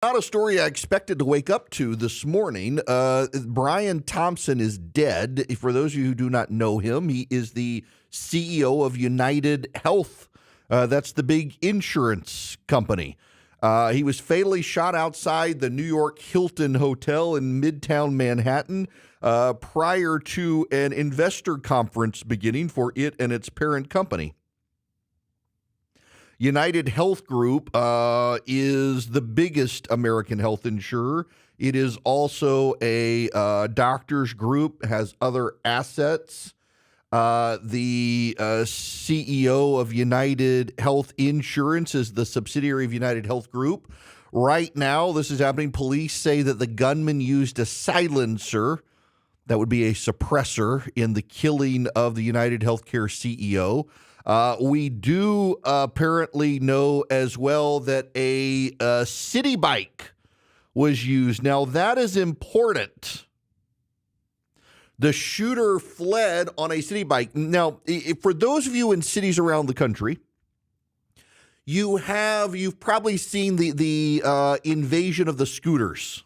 Not a story I expected to wake up to this morning. Brian Thompson is dead. For those of you who do not know him, he is the CEO of UnitedHealth. That's the big insurance company. He was fatally shot outside the New York Hilton Hotel in Midtown Manhattan prior to an investor conference beginning for it and its parent company. United Health Group is the biggest American health insurer. It is also a doctors group, has other assets. The CEO of United Health Insurance is the subsidiary of United Health Group. Right now, this is happening. Police say that the gunman used a silencer, that would be a suppressor, in the killing of the UnitedHealthcare CEO. We do apparently know as well that a city bike was used. Now, that is important. The shooter fled on a city bike. Now, for those of you in cities around the country, you've probably seen the invasion of the scooters.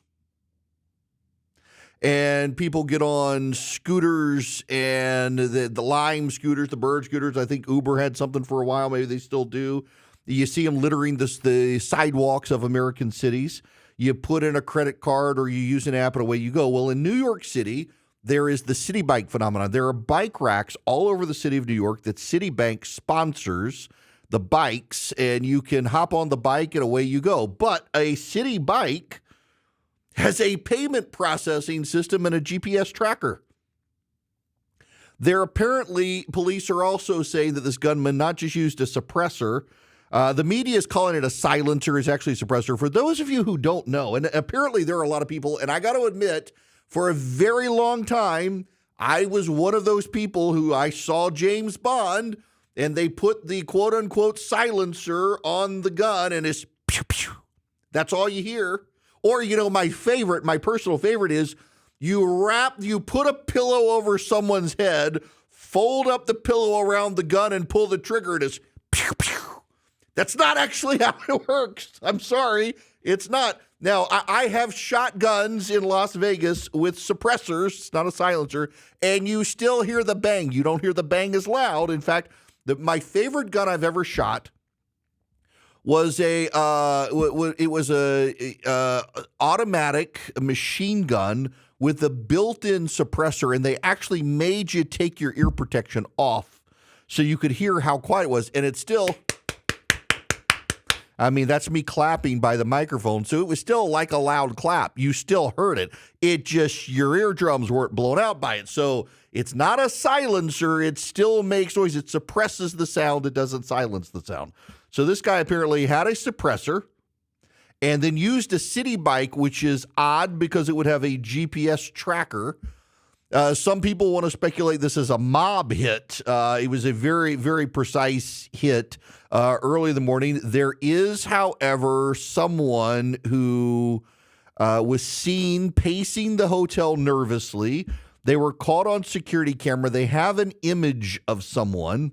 And people get on scooters, and the Lime scooters, the Bird scooters. I think Uber had something for a while. Maybe they still do. You see them littering the sidewalks of American cities. You put in a credit card or you use an app and away you go. Well, in New York City, there is the city bike phenomenon. There are bike racks all over the city of New York that Citibank sponsors the bikes, and you can hop on the bike and away you go. But a city bike has a payment processing system and a GPS tracker. Police are also saying that this gunman not just used a suppressor. The media is calling it a silencer. It's actually a suppressor. For those of you who don't know, and apparently there are a lot of people, and I got to admit, for a very long time, I was one of those people who I saw James Bond, and they put the quote-unquote silencer on the gun, and it's pew, pew. That's all you hear. Or, my personal favorite is you put a pillow over someone's head, fold up the pillow around the gun and pull the trigger, and it's pew, pew. That's not actually how it works. I'm sorry. It's not. Now, I have shotguns in Las Vegas with suppressors. It's not a silencer. And you still hear the bang. You don't hear the bang as loud. In fact, my favorite gun I've ever shot was a automatic machine gun with a built-in suppressor, and they actually made you take your ear protection off so you could hear how quiet it was. And it's still, that's me clapping by the microphone, so it was still like a loud clap. You still heard it. It just, your eardrums weren't blown out by it. So it's not a silencer. It still makes noise. It suppresses the sound. It doesn't silence the sound. So this guy apparently had a suppressor and then used a city bike, which is odd because it would have a GPS tracker. Some people want to speculate this as a mob hit. It was a very, very precise hit early in the morning. There is, however, someone who was seen pacing the hotel nervously. They were caught on security camera. They have an image of someone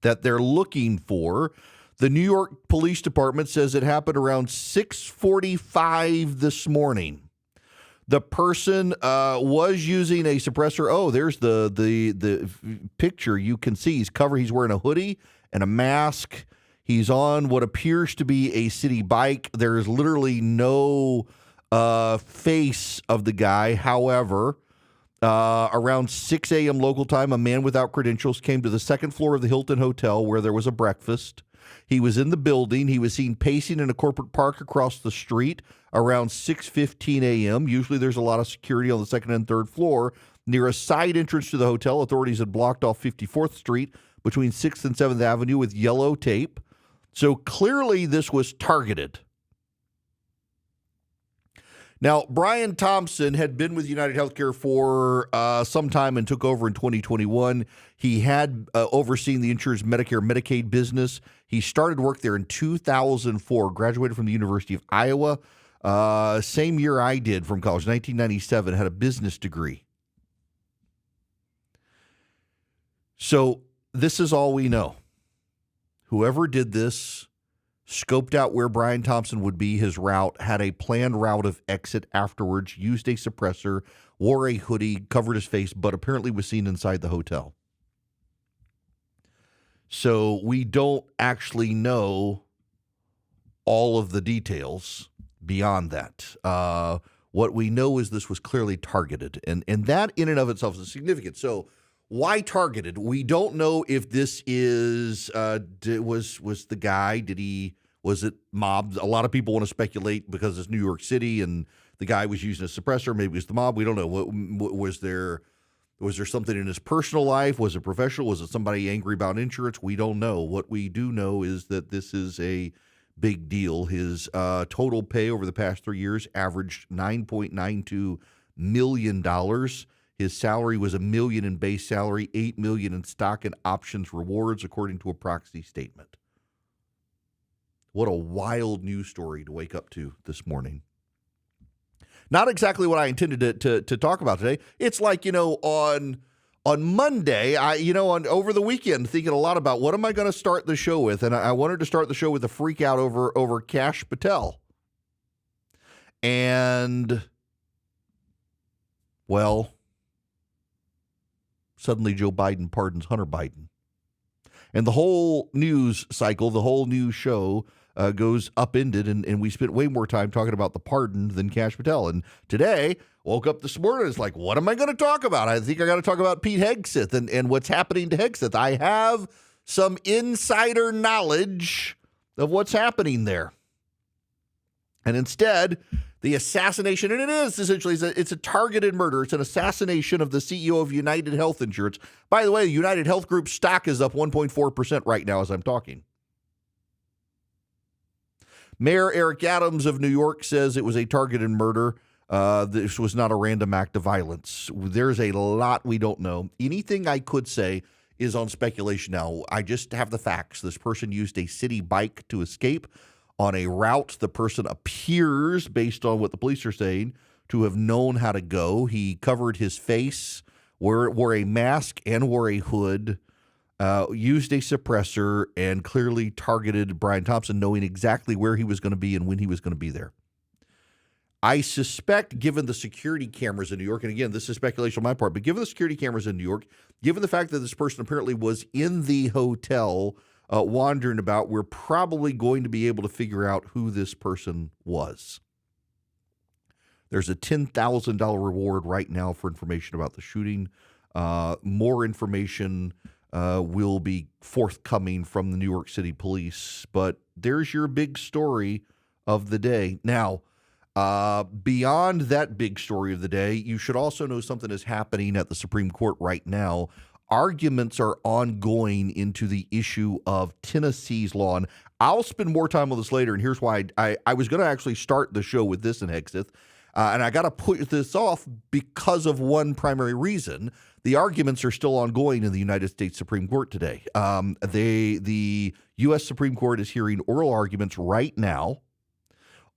that they're looking for. The New York Police Department says it happened around 6:45 this morning. The person was using a suppressor. Oh, there's the picture. You can see he's wearing a hoodie and a mask. He's on what appears to be a city bike. There is literally no face of the guy. However, around 6 a.m. local time, a man without credentials came to the second floor of the Hilton Hotel where there was a breakfast. He was in the building. He was seen pacing in a corporate park across the street around 6:15 a.m. Usually there's a lot of security on the second and third floor. Near a side entrance to the hotel, authorities had blocked off 54th Street between 6th and 7th Avenue with yellow tape. So clearly this was targeted. Now, Brian Thompson had been with UnitedHealthcare for some time and took over in 2021. He had overseen the insurer's Medicare Medicaid business. He started work there in 2004, graduated from the University of Iowa, same year I did from college, 1997, had a business degree. So this is all we know. Whoever did this scoped out where Brian Thompson would be, his route, had a planned route of exit afterwards, used a suppressor, wore a hoodie, covered his face, but apparently was seen inside the hotel. So we don't actually know all of the details beyond that. What we know is this was clearly targeted, and that in and of itself is significant. So why targeted? We don't know if this is was the guy. Was it mob? A lot of people want to speculate because it's New York City and the guy was using a suppressor. Maybe it was the mob. We don't know. What was there? Was there something in his personal life? Was it professional? Was it somebody angry about insurance? We don't know. What we do know is that this is a big deal. His total pay over the past 3 years averaged $9.92 million. His salary was $1 million in base salary, $8 million in stock and options rewards, according to a proxy statement. What a wild news story to wake up to this morning. Not exactly what I intended to talk about today. It's like, on Monday, over the weekend, thinking a lot about what am I going to start the show with, and I wanted to start the show with a freak out over Kash Patel. And, well, suddenly Joe Biden pardons Hunter Biden. And the whole news cycle, the whole news show goes upended, and we spent way more time talking about the pardon than Kash Patel. And today, woke up this morning, it's like, what am I going to talk about? I think I got to talk about Pete Hegseth and what's happening to Hegseth. I have some insider knowledge of what's happening there. And instead, the assassination, and it is essentially, it's a targeted murder. It's an assassination of the CEO of United Health Insurance. By the way, the United Health Group stock is up 1.4% right now as I'm talking. Mayor Erick Adams of New York says it was a targeted murder. This was not a random act of violence. There's a lot we don't know. Anything I could say is on speculation now. I just have the facts. This person used a city bike to escape on a route. The person appears, based on what the police are saying, to have known how to go. He covered his face, wore a mask and wore a hood, used a suppressor, and clearly targeted Brian Thompson, knowing exactly where he was going to be and when he was going to be there. I suspect, given the security cameras in New York, and again, this is speculation on my part, but given the security cameras in New York, given the fact that this person apparently was in the hotel wandering about, we're probably going to be able to figure out who this person was. There's a $10,000 reward right now for information about the shooting. More information will be forthcoming from the New York City police, but there's your big story of the day. Now, beyond that big story of the day, you should also know something is happening at the Supreme Court right now. Arguments are ongoing into the issue of Tennessee's law, and I'll spend more time on this later, and here's why. I was going to actually start the show with this in Hegseth, and I got to put this off because of one primary reason. The arguments are still ongoing in the United States Supreme Court today. The U.S. Supreme Court is hearing oral arguments right now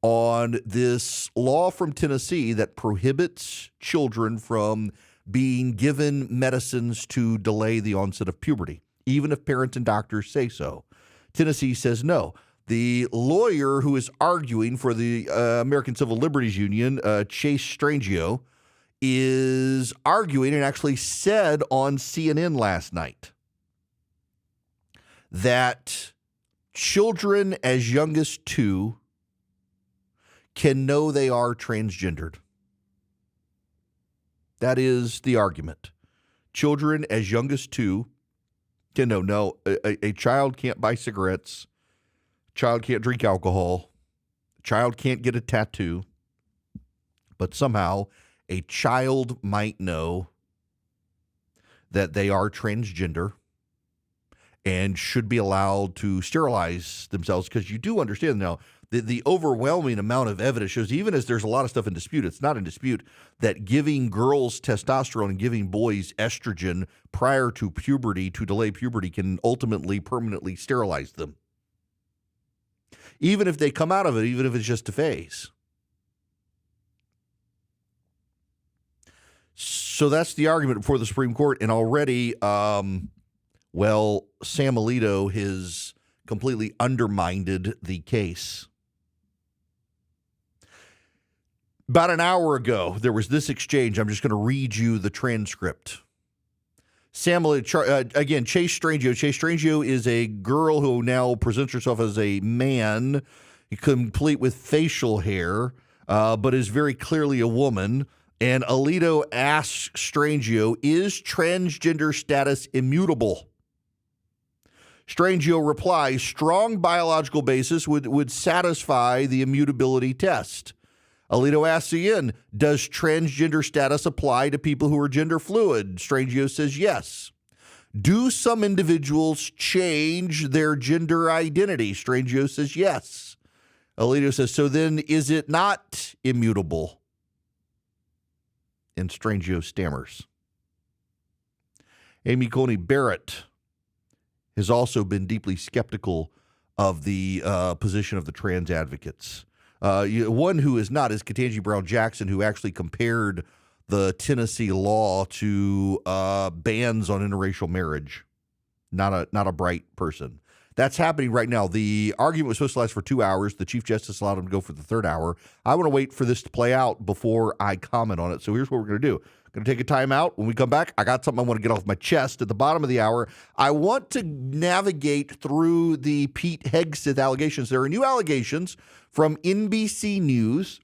on this law from Tennessee that prohibits children from being given medicines to delay the onset of puberty, even if parents and doctors say so. Tennessee says no. The lawyer who is arguing for the American Civil Liberties Union, Chase Strangio, is arguing and actually said on CNN last night that children as young as 2 can know they are transgendered. That is the argument. Children as young as 2 can know. No, a child can't buy cigarettes. A child can't drink alcohol. A child can't get a tattoo. But somehow a child might know that they are transgender and should be allowed to sterilize themselves, because you do understand now the overwhelming amount of evidence shows, even as there's a lot of stuff in dispute, it's not in dispute, that giving girls testosterone and giving boys estrogen prior to puberty to delay puberty can ultimately permanently sterilize them. Even if they come out of it, even if it's just a phase. So that's the argument before the Supreme Court. And already, Sam Alito, his completely undermined the case. About an hour ago, there was this exchange. I'm just going to read you the transcript. Again, Chase Strangio. Chase Strangio is a girl who now presents herself as a man, complete with facial hair, but is very clearly a woman. And Alito asks Strangio, is transgender status immutable? Strangio replies, strong biological basis would satisfy the immutability test. Alito asks again, does transgender status apply to people who are gender fluid? Strangio says yes. Do some individuals change their gender identity? Strangio says yes. Alito says, so then is it not immutable? And Strangio stammers. Amy Coney Barrett has also been deeply skeptical of the position of the trans advocates. One who is not is Ketanji Brown Jackson, who actually compared the Tennessee law to bans on interracial marriage. Not a bright person. That's happening right now. The argument was supposed to last for 2 hours. The Chief Justice allowed him to go for the third hour. I want to wait for this to play out before I comment on it. So here's what we're going to do. Going to take a time out. When we come back, I got something I want to get off my chest at the bottom of the hour. I want to navigate through the Pete Hegseth allegations. There are new allegations from NBC News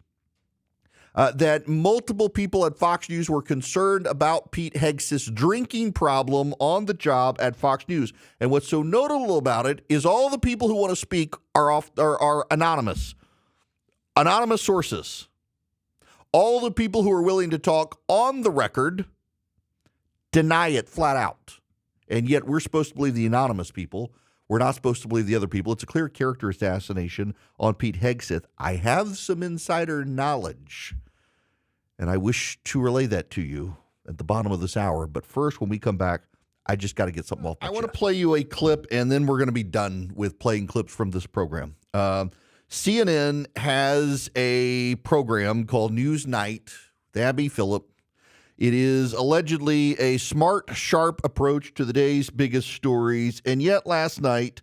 that multiple people at Fox News were concerned about Pete Hegseth's drinking problem on the job at Fox News. And what's so notable about it is all the people who want to speak are anonymous. Anonymous sources. All the people who are willing to talk on the record deny it flat out. And yet we're supposed to believe the anonymous people. We're not supposed to believe the other people. It's a clear character assassination on Pete Hegseth. I have some insider knowledge, and I wish to relay that to you at the bottom of this hour. But first, when we come back, I just got to get something off my chest. I want to play you a clip, and then we're going to be done with playing clips from this program. CNN has a program called Newsnight with Abby Phillip. It is allegedly a smart, sharp approach to the day's biggest stories. And yet last night,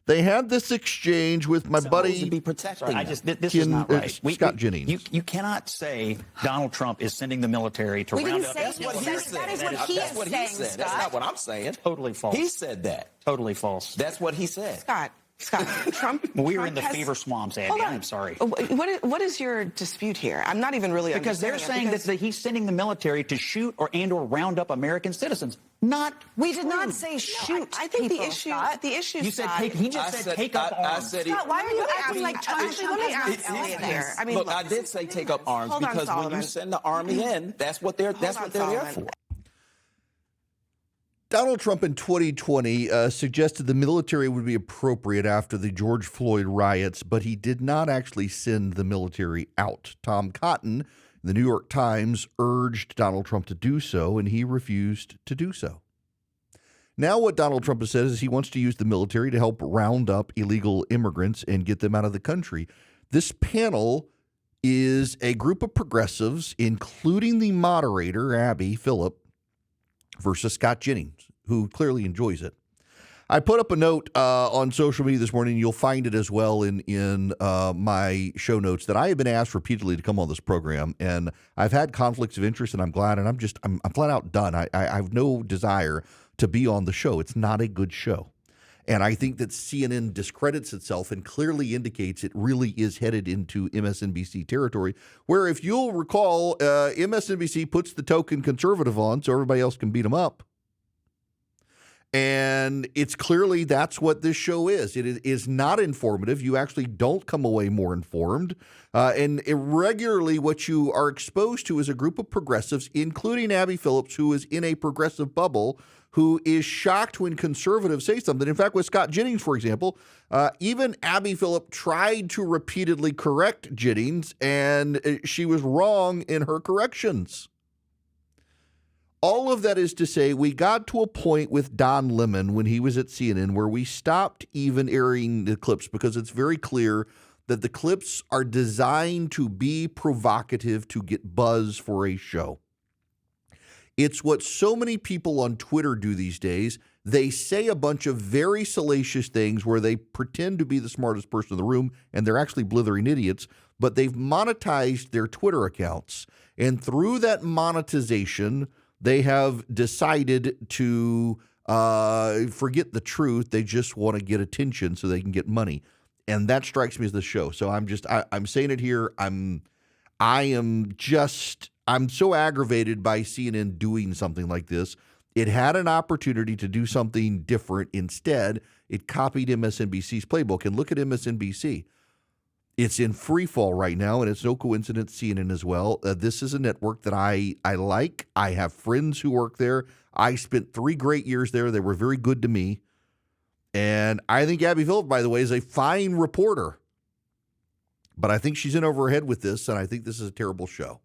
they had this exchange with my buddy. To be protecting. This is not right. Scott Jennings. You cannot say Donald Trump is sending the military to round up. That's what he said. That is what he is saying, Scott. That's not what I'm saying. Totally false. He said that. Totally false. That's what he said. Scott, Trump. We are in the fever swamps, Abby. I'm sorry. What is your dispute here? I'm not even really because they're saying that he's sending the military to shoot or round up American citizens. We did not say shoot. I think people, the issue. You said take. He just said take up arms. Scott, why are you acting like here? Look, I did say take up arms because when you send the army in, that's what they're there for. Donald Trump in 2020 suggested the military would be appropriate after the George Floyd riots, but he did not actually send the military out. Tom Cotton, the New York Times, urged Donald Trump to do so, and he refused to do so. Now what Donald Trump has said is he wants to use the military to help round up illegal immigrants and get them out of the country. This panel is a group of progressives, including the moderator, Abby Phillip, versus Scott Jennings, who clearly enjoys it. I put up a note on social media this morning. You'll find it as well in my show notes that I have been asked repeatedly to come on this program, and I've had conflicts of interest, and I'm glad, and I'm flat out done. I have no desire to be on the show. It's not a good show. And I think that CNN discredits itself and clearly indicates it really is headed into MSNBC territory, where if you'll recall, MSNBC puts the token conservative on so everybody else can beat them up. And it's clearly that's what this show is. It is not informative. You actually don't come away more informed. And irregularly, what you are exposed to is a group of progressives, including Abby Phillips, who is in a progressive bubble, who is shocked when conservatives say something. In fact, with Scott Jennings, for example, even Abby Phillip tried to repeatedly correct Jennings, and she was wrong in her corrections. All of that is to say, we got to a point with Don Lemon when he was at CNN where we stopped even airing the clips because it's very clear that the clips are designed to be provocative to get buzz for a show. It's what so many people on Twitter do these days. They say a bunch of very salacious things where they pretend to be the smartest person in the room, and they're actually blithering idiots, but they've monetized their Twitter accounts. And through that monetization, they have decided to forget the truth. They just want to get attention so they can get money. And that strikes me as the show. So I'm saying it here. I'm so aggravated by CNN doing something like this. It had an opportunity to do something different. Instead, it copied MSNBC's playbook. And look at MSNBC. It's in free fall right now, and it's no coincidence CNN as well. This is a network that I like. I have friends who work there. I spent 3 great years there. They were very good to me. And I think Abby Phillip, by the way, is a fine reporter. But I think she's in over her head with this, and I think this is a terrible show.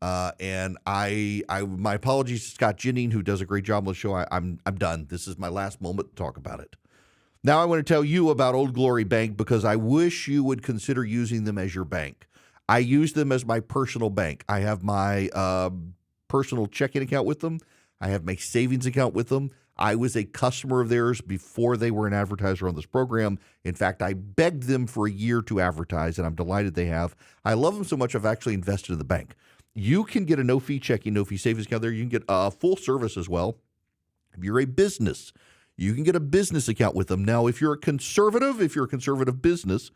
And my apologies to Scott Jennings, who does a great job on the show. I'm done. This is my last moment to talk about it. Now I want to tell you about Old Glory Bank because I wish you would consider using them as your bank. I use them as my personal bank. I have my personal checking account with them. I have my savings account with them. I was a customer of theirs before they were an advertiser on this program. In fact, I begged them for a year to advertise, and I'm delighted they have. I love them so much I've actually invested in the bank. You can get a no-fee checking, no-fee savings account there. You can get a full service as well. If you're a business, you can get a business account with them. Now, if you're a conservative business,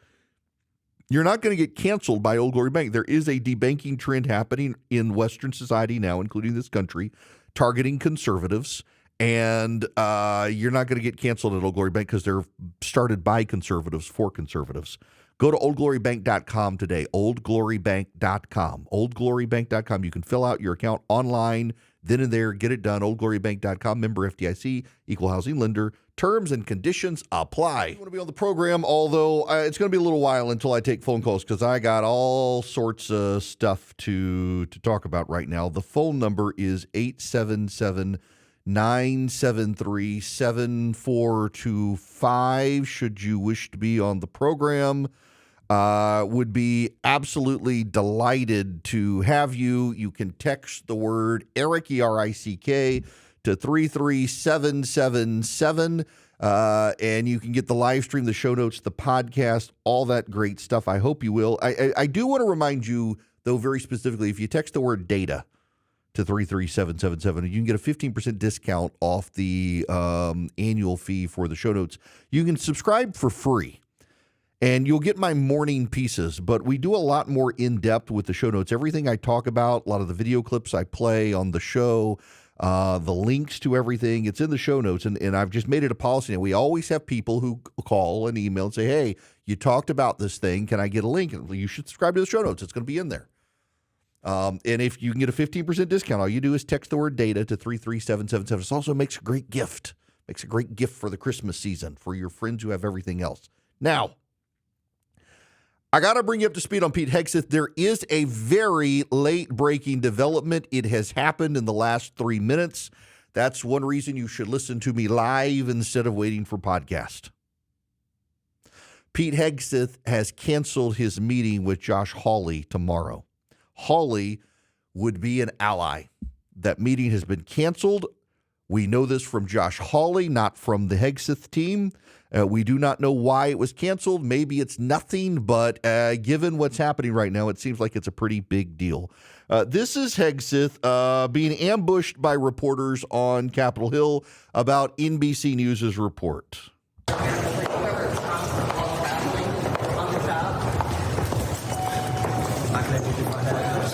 you're not going to get canceled by Old Glory Bank. There is a debanking trend happening in Western society now, including this country, targeting conservatives. And you're not going to get canceled at Old Glory Bank because they're started by conservatives for conservatives. Go to oldglorybank.com today, oldglorybank.com, oldglorybank.com. You can fill out your account online, then and there, get it done, oldglorybank.com, member FDIC, equal housing lender. Terms and conditions apply. I want to be on the program, although it's going to be a little while until I take phone calls because I got all sorts of stuff to talk about right now. The phone number is 877-973-7425 should you wish to be on the program. Would be absolutely delighted to have you. You can text the word Erick, E-R-I-C-K, to 33777, and you can get the live stream, the show notes, the podcast, all that great stuff. I hope you will. I do want to remind you, though, very specifically, if you text the word data to 33777, you can get a 15% discount off the annual fee for the show notes. You can subscribe for free, and you'll get my morning pieces, but we do a lot more in-depth with the show notes. Everything I talk about, a lot of the video clips I play on the show, the links to everything, it's in the show notes, and I've just made it a policy now. We always have people who call and email and say, hey, you talked about this thing. Can I get a link? And you should subscribe to the show notes. It's going to be in there. And if you can get a 15% discount, all you do is text the word data to 33777. It also makes a great gift. Makes a great gift for the Christmas season for your friends who have everything else. Now, I got to bring you up to speed on Pete Hegseth. There is a very late-breaking development. It has happened in the last 3 minutes. That's one reason you should listen to me live instead of waiting for podcast. Pete Hegseth has canceled his meeting with Josh Hawley tomorrow. Hawley would be an ally. That meeting has been canceled. We know this from Josh Hawley, not from the Hegseth team. We do not know why it was canceled. Maybe it's nothing, but given what's happening right now, it seems like it's a pretty big deal. This is Hegseth being ambushed by reporters on Capitol Hill about NBC News' report.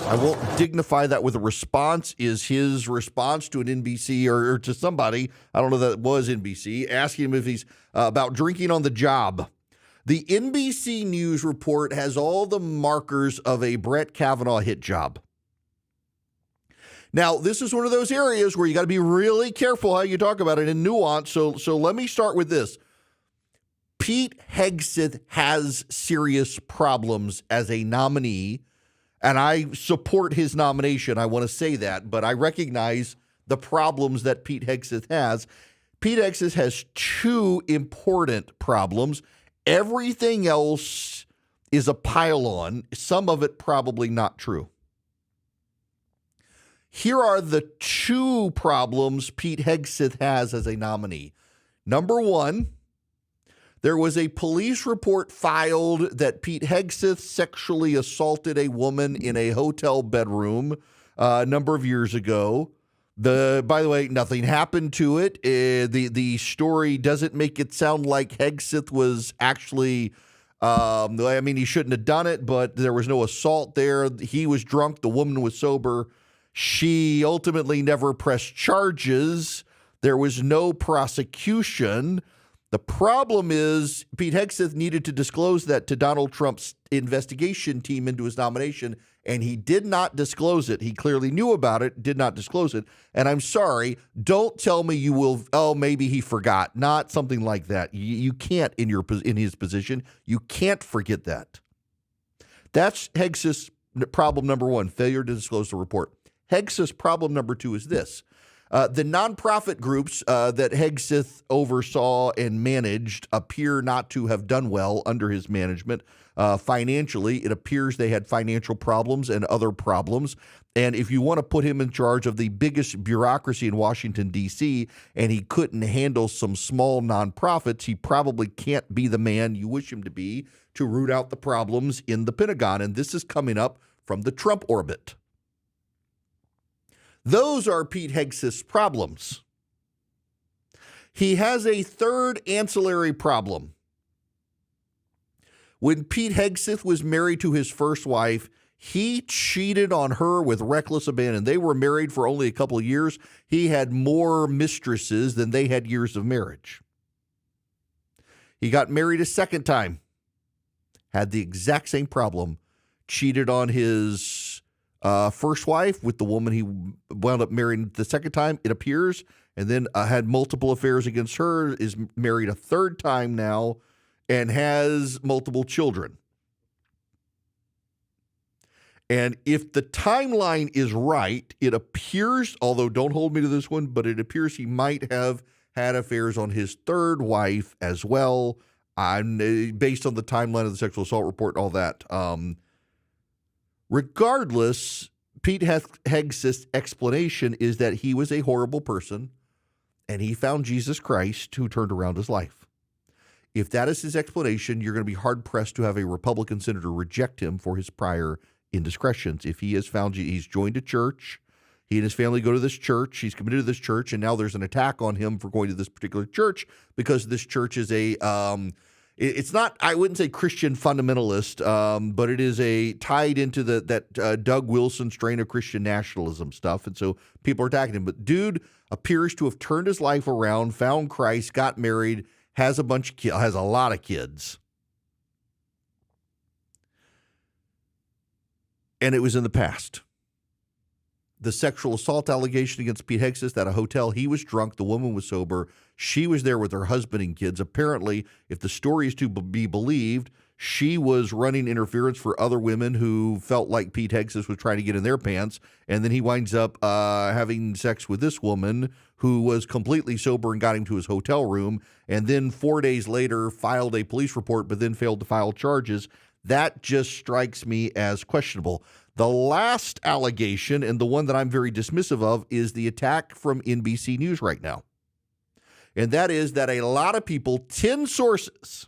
I won't dignify that with a response. Is his response to an NBC or to somebody, I don't know that it was NBC, asking him if he's about drinking on the job. The NBC News report has all the markers of a Brett Kavanaugh hit job. Now, this is one of those areas where you got to be really careful how you talk about it in nuance. So let me start with this. Pete Hegseth has serious problems as a nominee, and I support his nomination. I want to say that, but I recognize the problems that Pete Hegseth has. Pete Hegseth has two important problems. Everything else is a pile-on, some of it probably not true. Here are the two problems Pete Hegseth has as a nominee. Number one, there was a police report filed that Pete Hegseth sexually assaulted a woman in a hotel bedroom a number of years ago. By the way, nothing happened to it. The story doesn't make it sound like Hegseth was actually, he shouldn't have done it, but there was no assault there. He was drunk. The woman was sober. She ultimately never pressed charges. There was no prosecution. The problem is Pete Hegseth needed to disclose that to Donald Trump's investigation team into his nomination, and he did not disclose it. He clearly knew about it, did not disclose it. And I'm sorry, don't tell me you will, maybe he forgot. Not something like that. You can't in his position. You can't forget that. That's Hegseth's problem number one, failure to disclose the report. Hegseth's problem number two is this. The nonprofit groups that Hegseth oversaw and managed appear not to have done well under his management. Financially, it appears they had financial problems and other problems. And if you want to put him in charge of the biggest bureaucracy in Washington, D.C., and he couldn't handle some small nonprofits, he probably can't be the man you wish him to be to root out the problems in the Pentagon. And this is coming up from the Trump orbit. Those are Pete Hegseth's problems. He has a third ancillary problem. When Pete Hegseth was married to his first wife, he cheated on her with reckless abandon. They were married for only a couple of years. He had more mistresses than they had years of marriage. He got married a second time, had the exact same problem, cheated on his first wife with the woman he wound up marrying the second time, it appears, and then had multiple affairs against her, is married a third time now, and has multiple children. And if the timeline is right, it appears, although don't hold me to this one, but it appears he might have had affairs on his third wife as well, based on the timeline of the sexual assault report and all that. Regardless, Pete Hegseth's explanation is that he was a horrible person and he found Jesus Christ who turned around his life. If that is his explanation, you're going to be hard-pressed to have a Republican senator reject him for his prior indiscretions. If he has found he's joined a church, he and his family go to this church, he's committed to this church, and now there's an attack on him for going to this particular church because this church is it's not, I wouldn't say Christian fundamentalist, but it is tied into that Doug Wilson strain of Christian nationalism stuff. And so people are attacking him. But dude appears to have turned his life around, found Christ, got married, has a lot of kids. And it was in the past. The sexual assault allegation against Pete Hegseth at a hotel, he was drunk, the woman was sober, she was there with her husband and kids. Apparently, if the story is to be believed, she was running interference for other women who felt like Pete Hegseth was trying to get in their pants, and then he winds up having sex with this woman who was completely sober and got him to his hotel room, and then 4 days later filed a police report but then failed to file charges. That just strikes me as questionable. The last allegation, and the one that I'm very dismissive of, is the attack from NBC News right now. And that is that a lot of people, 10 sources,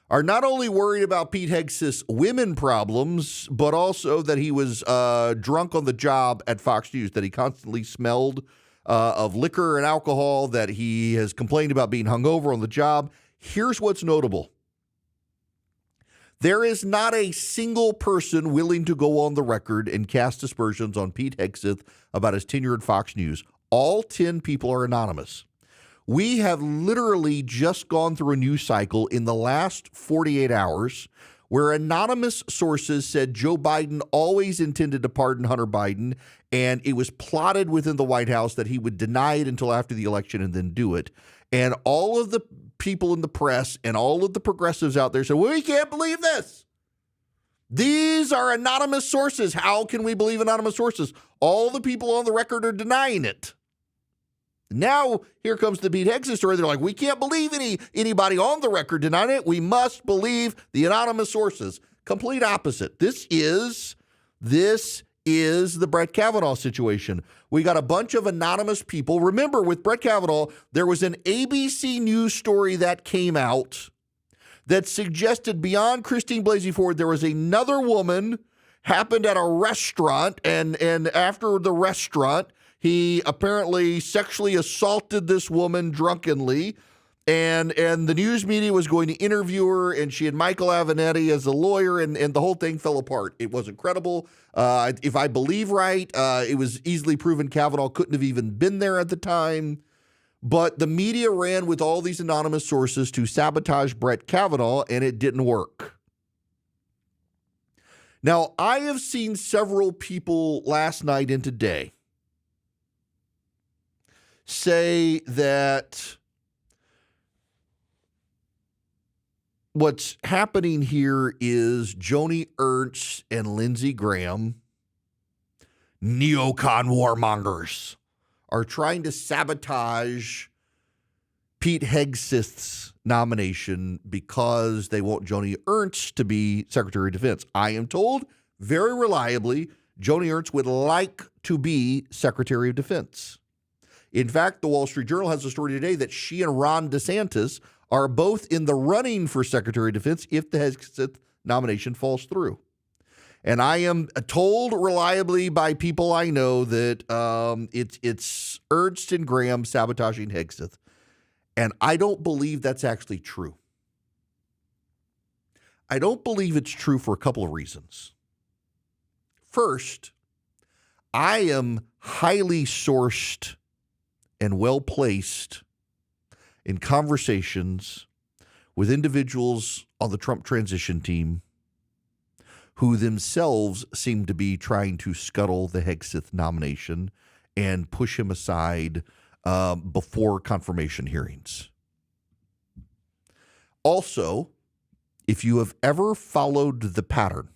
are not only worried about Pete Hegseth's women problems, but also that he was drunk on the job at Fox News, that he constantly smelled of liquor and alcohol, that he has complained about being hungover on the job. Here's what's notable. There is not a single person willing to go on the record and cast aspersions on Pete Hegseth about his tenure at Fox News. All 10 people are anonymous. We have literally just gone through a news cycle in the last 48 hours where anonymous sources said Joe Biden always intended to pardon Hunter Biden, and it was plotted within the White House that he would deny it until after the election and then do it. And all of the people in the press and all of the progressives out there said, well, we can't believe this. These are anonymous sources. How can we believe anonymous sources? All the people on the record are denying it. Now, here comes the Pete Hegseth story. They're like, we can't believe anybody on the record denying it. We must believe the anonymous sources. Complete opposite. This is the Brett Kavanaugh situation. We got a bunch of anonymous people. Remember, with Brett Kavanaugh, there was an ABC News story that came out that suggested beyond Christine Blasey Ford, there was another woman, happened at a restaurant, and after the restaurant, he apparently sexually assaulted this woman drunkenly, and the news media was going to interview her, and she had Michael Avenatti as a lawyer, and the whole thing fell apart. It wasn't credible. If I believe right, it was easily proven Kavanaugh couldn't have even been there at the time. But the media ran with all these anonymous sources to sabotage Brett Kavanaugh, and it didn't work. Now, I have seen several people last night and today say that what's happening here is Joni Ernst and Lindsey Graham, neocon warmongers, are trying to sabotage Pete Hegseth's nomination because they want Joni Ernst to be Secretary of Defense. I am told very reliably Joni Ernst would like to be Secretary of Defense. In fact, the Wall Street Journal has a story today that she and Ron DeSantis are both in the running for Secretary of Defense if the Hegseth nomination falls through. And I am told reliably by people I know that it's Ernst and Graham sabotaging Hegseth. And I don't believe that's actually true. I don't believe it's true for a couple of reasons. First, I am highly sourced and well-placed in conversations with individuals on the Trump transition team who themselves seem to be trying to scuttle the Hegseth nomination and push him aside before confirmation hearings. Also, if you have ever followed the pattern,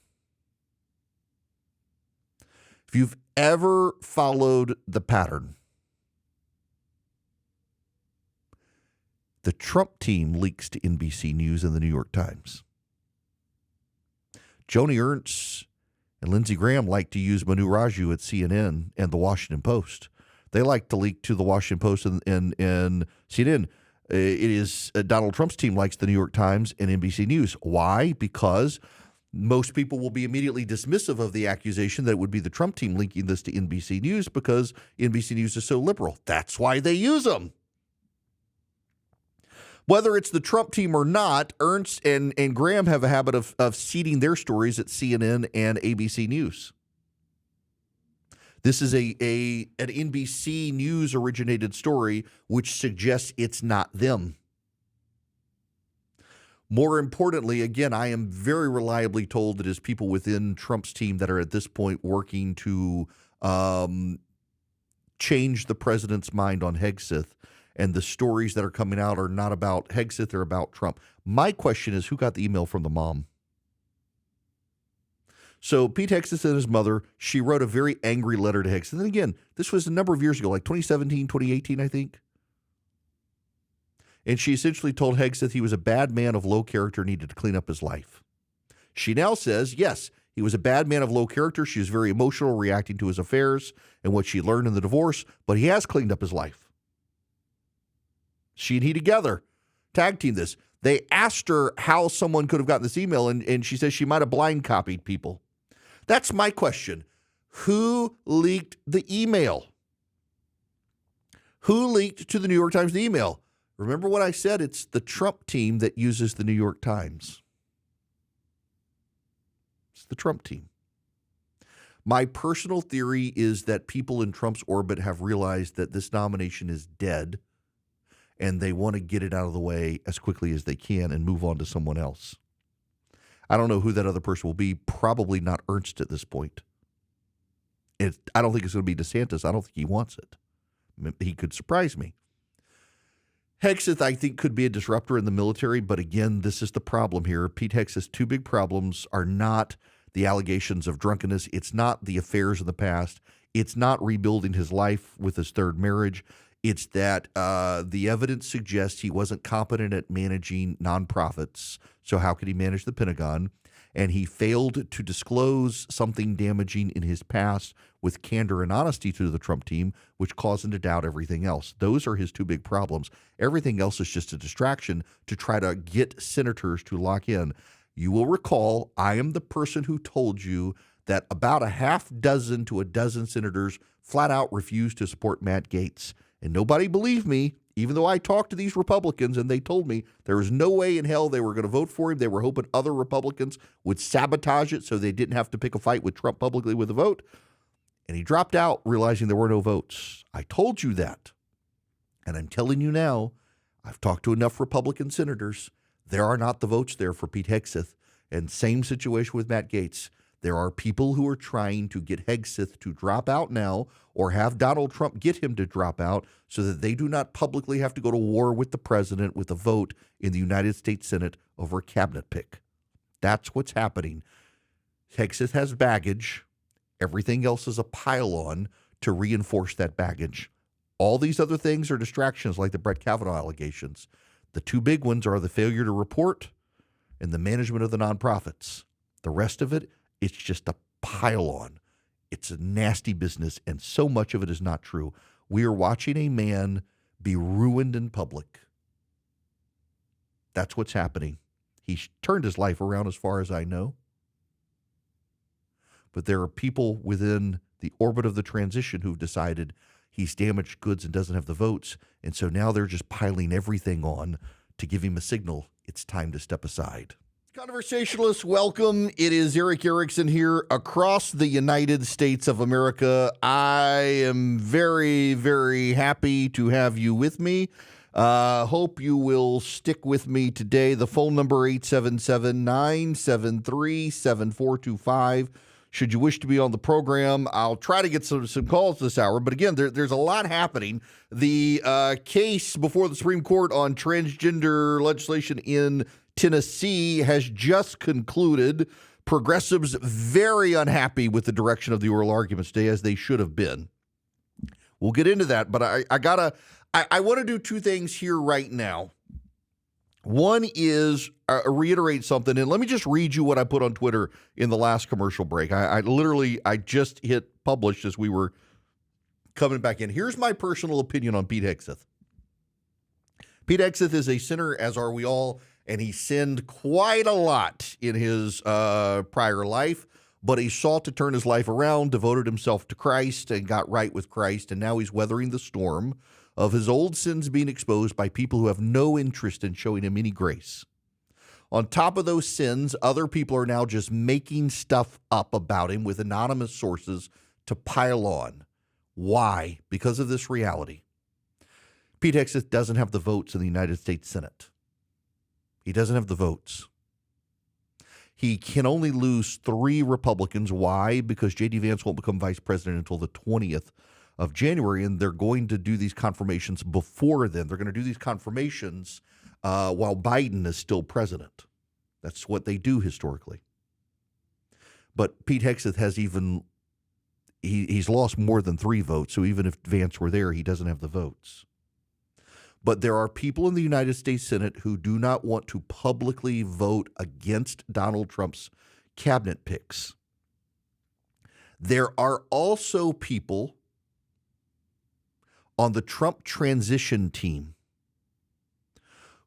the Trump team leaks to NBC News and the New York Times. Joni Ernst and Lindsey Graham like to use Manu Raju at CNN and the Washington Post. They like to leak to the Washington Post and CNN. It is Donald Trump's team likes the New York Times and NBC News. Why? Because most people will be immediately dismissive of the accusation that it would be the Trump team linking this to NBC News because NBC News is so liberal. That's why they use them. Whether it's the Trump team or not, Ernst and Graham have a habit of seeding their stories at CNN and ABC News. This is an NBC News originated story, which suggests it's not them. More importantly, again, I am very reliably told that it's people within Trump's team that are at this point working to change the president's mind on Hegseth. And the stories that are coming out are not about Hegseth, they're about Trump. My question is, who got the email from the mom? So Pete Hegseth and his mother, she wrote a very angry letter to Hegseth. And again, this was a number of years ago, like 2017, 2018, I think. And she essentially told Hegseth he was a bad man of low character, needed to clean up his life. She now says, yes, he was a bad man of low character. She was very emotional, reacting to his affairs and what she learned in the divorce, but he has cleaned up his life. She and he together tag teamed this. They asked her how someone could have gotten this email, and she says she might have blind copied people. That's my question. Who leaked the email? Who leaked to the New York Times the email? Remember what I said? It's the Trump team that uses the New York Times. It's the Trump team. My personal theory is that people in Trump's orbit have realized that this nomination is dead, and they want to get it out of the way as quickly as they can and move on to someone else. I don't know who that other person will be. Probably not Ernst at this point. I don't think it's going to be DeSantis. I don't think he wants it. He could surprise me. Hegseth, I think, could be a disruptor in the military, but again, this is the problem here. Pete Hegseth's two big problems are not the allegations of drunkenness. It's not the affairs of the past. It's not rebuilding his life with his third marriage. It's that the evidence suggests he wasn't competent at managing nonprofits. So how could he manage the Pentagon? and he failed to disclose something damaging in his past with candor and honesty to the Trump team, which caused him to doubt everything else. Those are his two big problems. Everything else is just a distraction to try to get senators to lock in. You will recall, I am the person who told you that about a half dozen to a dozen senators flat out refused to support Matt Gaetz. And nobody believed me, even though I talked to these Republicans and they told me there was no way in hell they were going to vote for him. They were hoping other Republicans would sabotage it so they didn't have to pick a fight with Trump publicly with a vote. And he dropped out, realizing there were no votes. I told you that. And I'm telling you now, I've talked to enough Republican senators. There are not the votes there for Pete Hegseth. And same situation with Matt Gaetz. There are people who are trying to get Hegseth to drop out now or have Donald Trump get him to drop out so that they do not publicly have to go to war with the president with a vote in the United States Senate over a cabinet pick. That's what's happening. Hegseth has baggage. Everything else is a pile-on to reinforce that baggage. All these other things are distractions like the Brett Kavanaugh allegations. The two big ones are the failure to report and the management of the nonprofits. The rest of it, it's just a pile-on. It's a nasty business, and so much of it is not true. We are watching a man be ruined in public. That's what's happening. He's turned his life around as far as I know. But there are people within the orbit of the transition who've decided he's damaged goods and doesn't have the votes, and so now they're just piling everything on to give him a signal it's time to step aside. Conversationalists, welcome. It is Erickson here across the United States of America. I am very, very happy to have you with me. Hope you will stick with me today. The phone number 877-973-7425. Should you wish to be on the program, I'll try to get some calls this hour. But again, there's a lot happening. The case before the Supreme Court on transgender legislation in Tennessee has just concluded. Progressives very unhappy with the direction of the oral arguments today, as they should have been. We'll get into that, but I want to do two things here right now. One is reiterate something, and let me just read you what I put on Twitter in the last commercial break. I just hit publish as we were coming back in. Here's my personal opinion on Pete Hegseth. Pete Hegseth is a sinner, as are we all, and he sinned quite a lot in his prior life, but he sought to turn his life around, devoted himself to Christ, and got right with Christ, and now he's weathering the storm of his old sins being exposed by people who have no interest in showing him any grace. On top of those sins, other people are now just making stuff up about him with anonymous sources to pile on. Why? Because of this reality. Pete Hegseth doesn't have the votes in the United States Senate. He doesn't have the votes. He can only lose 3 Republicans. Why? Because J.D. Vance won't become vice president until the 20th of January, and they're going to do these confirmations before then. They're going to do these confirmations while Biden is still president. That's what they do historically. But Pete Hegseth has he's lost more than 3 votes, so even if Vance were there, he doesn't have the votes. But there are people in the United States Senate who do not want to publicly vote against Donald Trump's cabinet picks. There are also people on the Trump transition team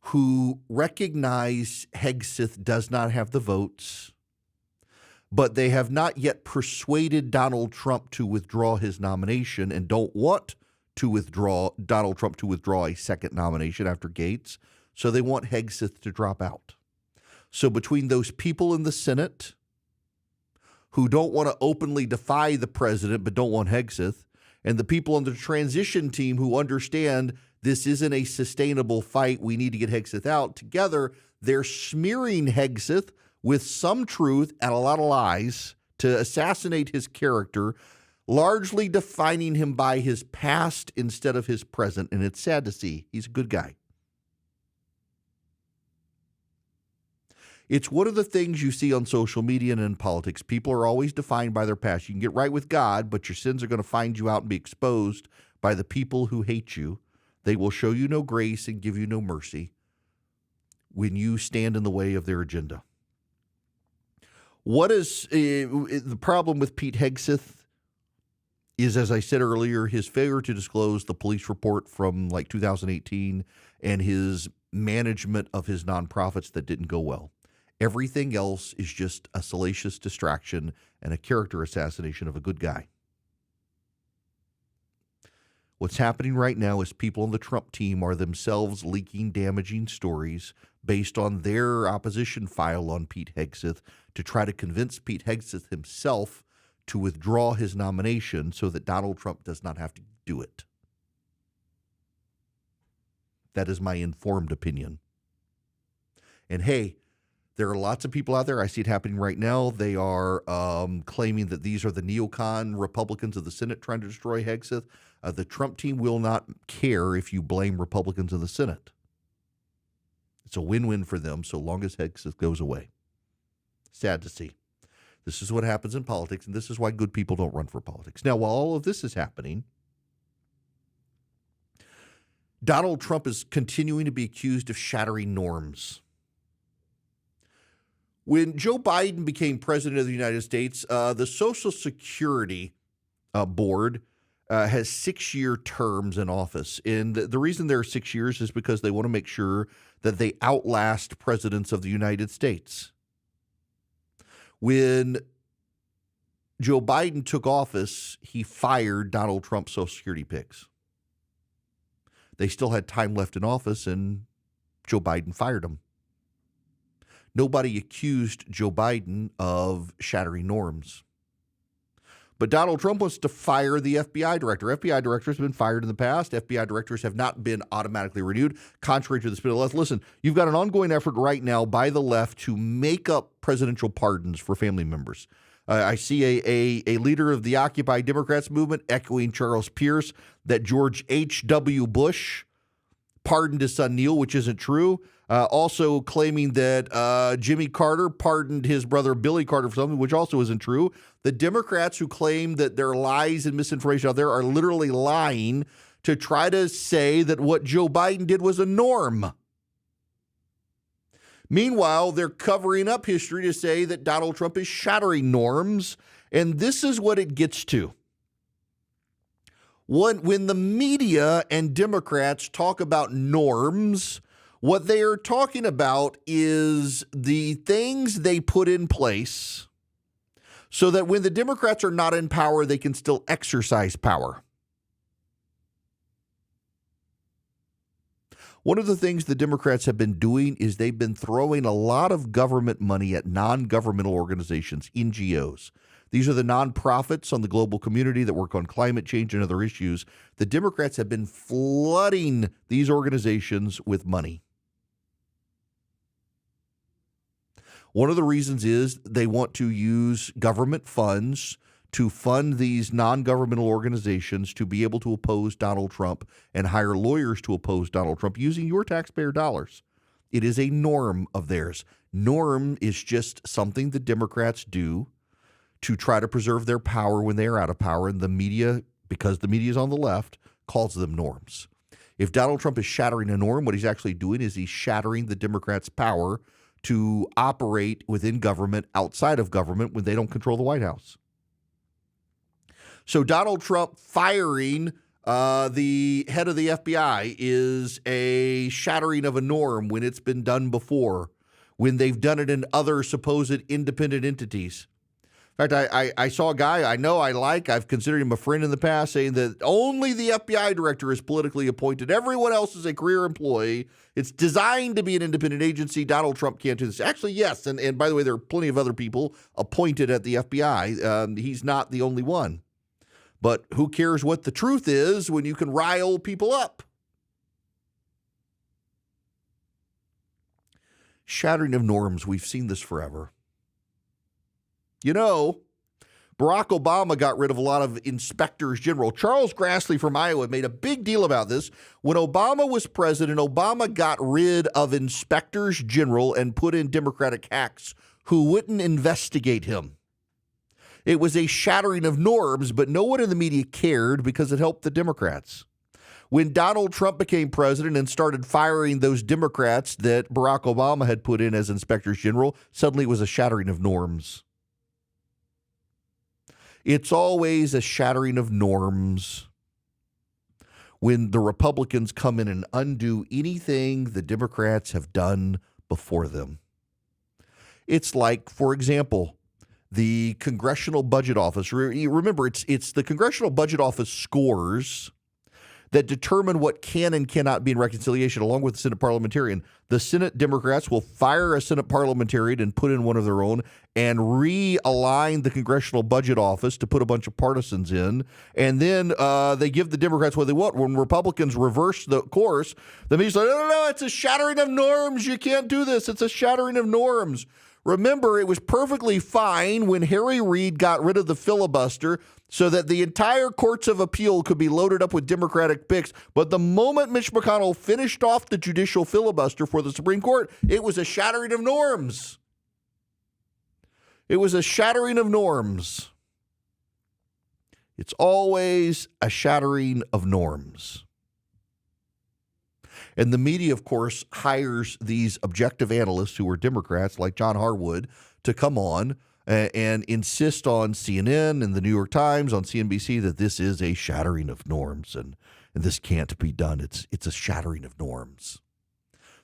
who recognize Hegseth does not have the votes, but they have not yet persuaded Donald Trump to withdraw his nomination and don't want Donald Trump to withdraw a second nomination after Gaetz, so they want Hegseth to drop out. So between those people in the Senate who don't want to openly defy the president but don't want Hegseth, and the people on the transition team who understand this isn't a sustainable fight, we need to get Hegseth out, together they're smearing Hegseth with some truth and a lot of lies to assassinate his character, largely defining him by his past instead of his present. And it's sad to see. He's a good guy. It's one of the things you see on social media and in politics. People are always defined by their past. You can get right with God, but your sins are going to find you out and be exposed by the people who hate you. They will show you no grace and give you no mercy when you stand in the way of their agenda. What is the problem with Pete Hegseth is, as I said earlier, his failure to disclose the police report from like 2018 and his management of his nonprofits that didn't go well. Everything else is just a salacious distraction and a character assassination of a good guy. What's happening right now is people on the Trump team are themselves leaking damaging stories based on their opposition file on Pete Hegseth to try to convince Pete Hegseth himself to withdraw his nomination so that Donald Trump does not have to do it. That is my informed opinion. And hey, there are lots of people out there. I see it happening right now. They are claiming that these are the neocon Republicans of the Senate trying to destroy Hegseth. The Trump team will not care if you blame Republicans of the Senate. It's a win-win for them so long as Hegseth goes away. Sad to see. This is what happens in politics, and this is why good people don't run for politics. Now, while all of this is happening, Donald Trump is continuing to be accused of shattering norms. When Joe Biden became president of the United States, the Social Security Board has 6-year terms in office. And the reason they're 6 years is because they want to make sure that they outlast presidents of the United States. When Joe Biden took office, he fired Donald Trump's Social Security picks. They still had time left in office, and Joe Biden fired him. Nobody accused Joe Biden of shattering norms. But Donald Trump wants to fire the FBI director. FBI directors have been fired in the past. FBI directors have not been automatically renewed, contrary to the spirit of the left. Listen, you've got an ongoing effort right now by the left to make up presidential pardons for family members. I see a leader of the Occupy Democrats movement echoing Charles Pierce that George H.W. Bush pardoned his son Neil, which isn't true. Also claiming that Jimmy Carter pardoned his brother Billy Carter for something, which also isn't true. The Democrats who claim that their lies and misinformation out there are literally lying to try to say that what Joe Biden did was a norm. Meanwhile, they're covering up history to say that Donald Trump is shattering norms, and this is what it gets to. When the media and Democrats talk about norms, what they are talking about is the things they put in place so that when the Democrats are not in power, they can still exercise power. One of the things the Democrats have been doing is they've been throwing a lot of government money at non-governmental organizations, NGOs. These are the nonprofits on the global community that work on climate change and other issues. The Democrats have been flooding these organizations with money. One of the reasons is they want to use government funds to fund these non-governmental organizations to be able to oppose Donald Trump and hire lawyers to oppose Donald Trump using your taxpayer dollars. It is a norm of theirs. Norm is just something the Democrats do to try to preserve their power when they are out of power, and the media, because the media is on the left, calls them norms. If Donald Trump is shattering a norm, what he's actually doing is he's shattering the Democrats' power to operate within government, outside of government, when they don't control the White House. So Donald Trump firing the head of the FBI is a shattering of a norm when it's been done before, when they've done it in other supposed independent entities. In fact, I saw a guy I know I like, I've considered him a friend in the past, saying that only the FBI director is politically appointed. Everyone else is a career employee. It's designed to be an independent agency. Donald Trump can't do this. Actually, yes. And by the way, there are plenty of other people appointed at the FBI. He's not the only one. But who cares what the truth is when you can rile people up? Shattering of norms. We've seen this forever. You know, Barack Obama got rid of a lot of inspectors general. Charles Grassley from Iowa made a big deal about this. When Obama was president, Obama got rid of inspectors general and put in Democratic hacks who wouldn't investigate him. It was a shattering of norms, but no one in the media cared because it helped the Democrats. When Donald Trump became president and started firing those Democrats that Barack Obama had put in as inspectors general, suddenly it was a shattering of norms. It's always a shattering of norms when the Republicans come in and undo anything the Democrats have done before them. It's like, for example, the Congressional Budget Office. Remember, it's the Congressional Budget Office scores that determine what can and cannot be in reconciliation, along with the Senate parliamentarian. The Senate Democrats will fire a Senate parliamentarian and put in one of their own and realign the Congressional Budget Office to put a bunch of partisans in. And then they give the Democrats what they want. When Republicans reverse the course, the media's like, no, it's a shattering of norms. You can't do this. It's a shattering of norms. Remember, it was perfectly fine when Harry Reid got rid of the filibuster so that the entire courts of appeal could be loaded up with Democratic picks. But the moment Mitch McConnell finished off the judicial filibuster for the Supreme Court, it was a shattering of norms. It was a shattering of norms. It's always a shattering of norms. And the media, of course, hires these objective analysts who are Democrats like John Harwood to come on and insist on CNN and the New York Times, on CNBC, that this is a shattering of norms and this can't be done. It's a shattering of norms.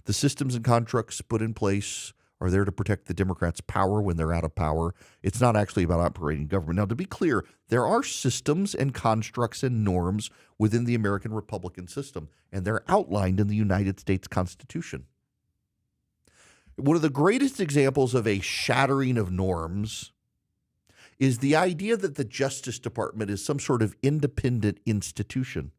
The systems and contracts put in place are there to protect the Democrats' power when they're out of power. It's not actually about operating government. Now, to be clear, there are systems and constructs and norms within the American Republican system, and they're outlined in the United States Constitution. One of the greatest examples of a shattering of norms is the idea that the Justice Department is some sort of independent institution.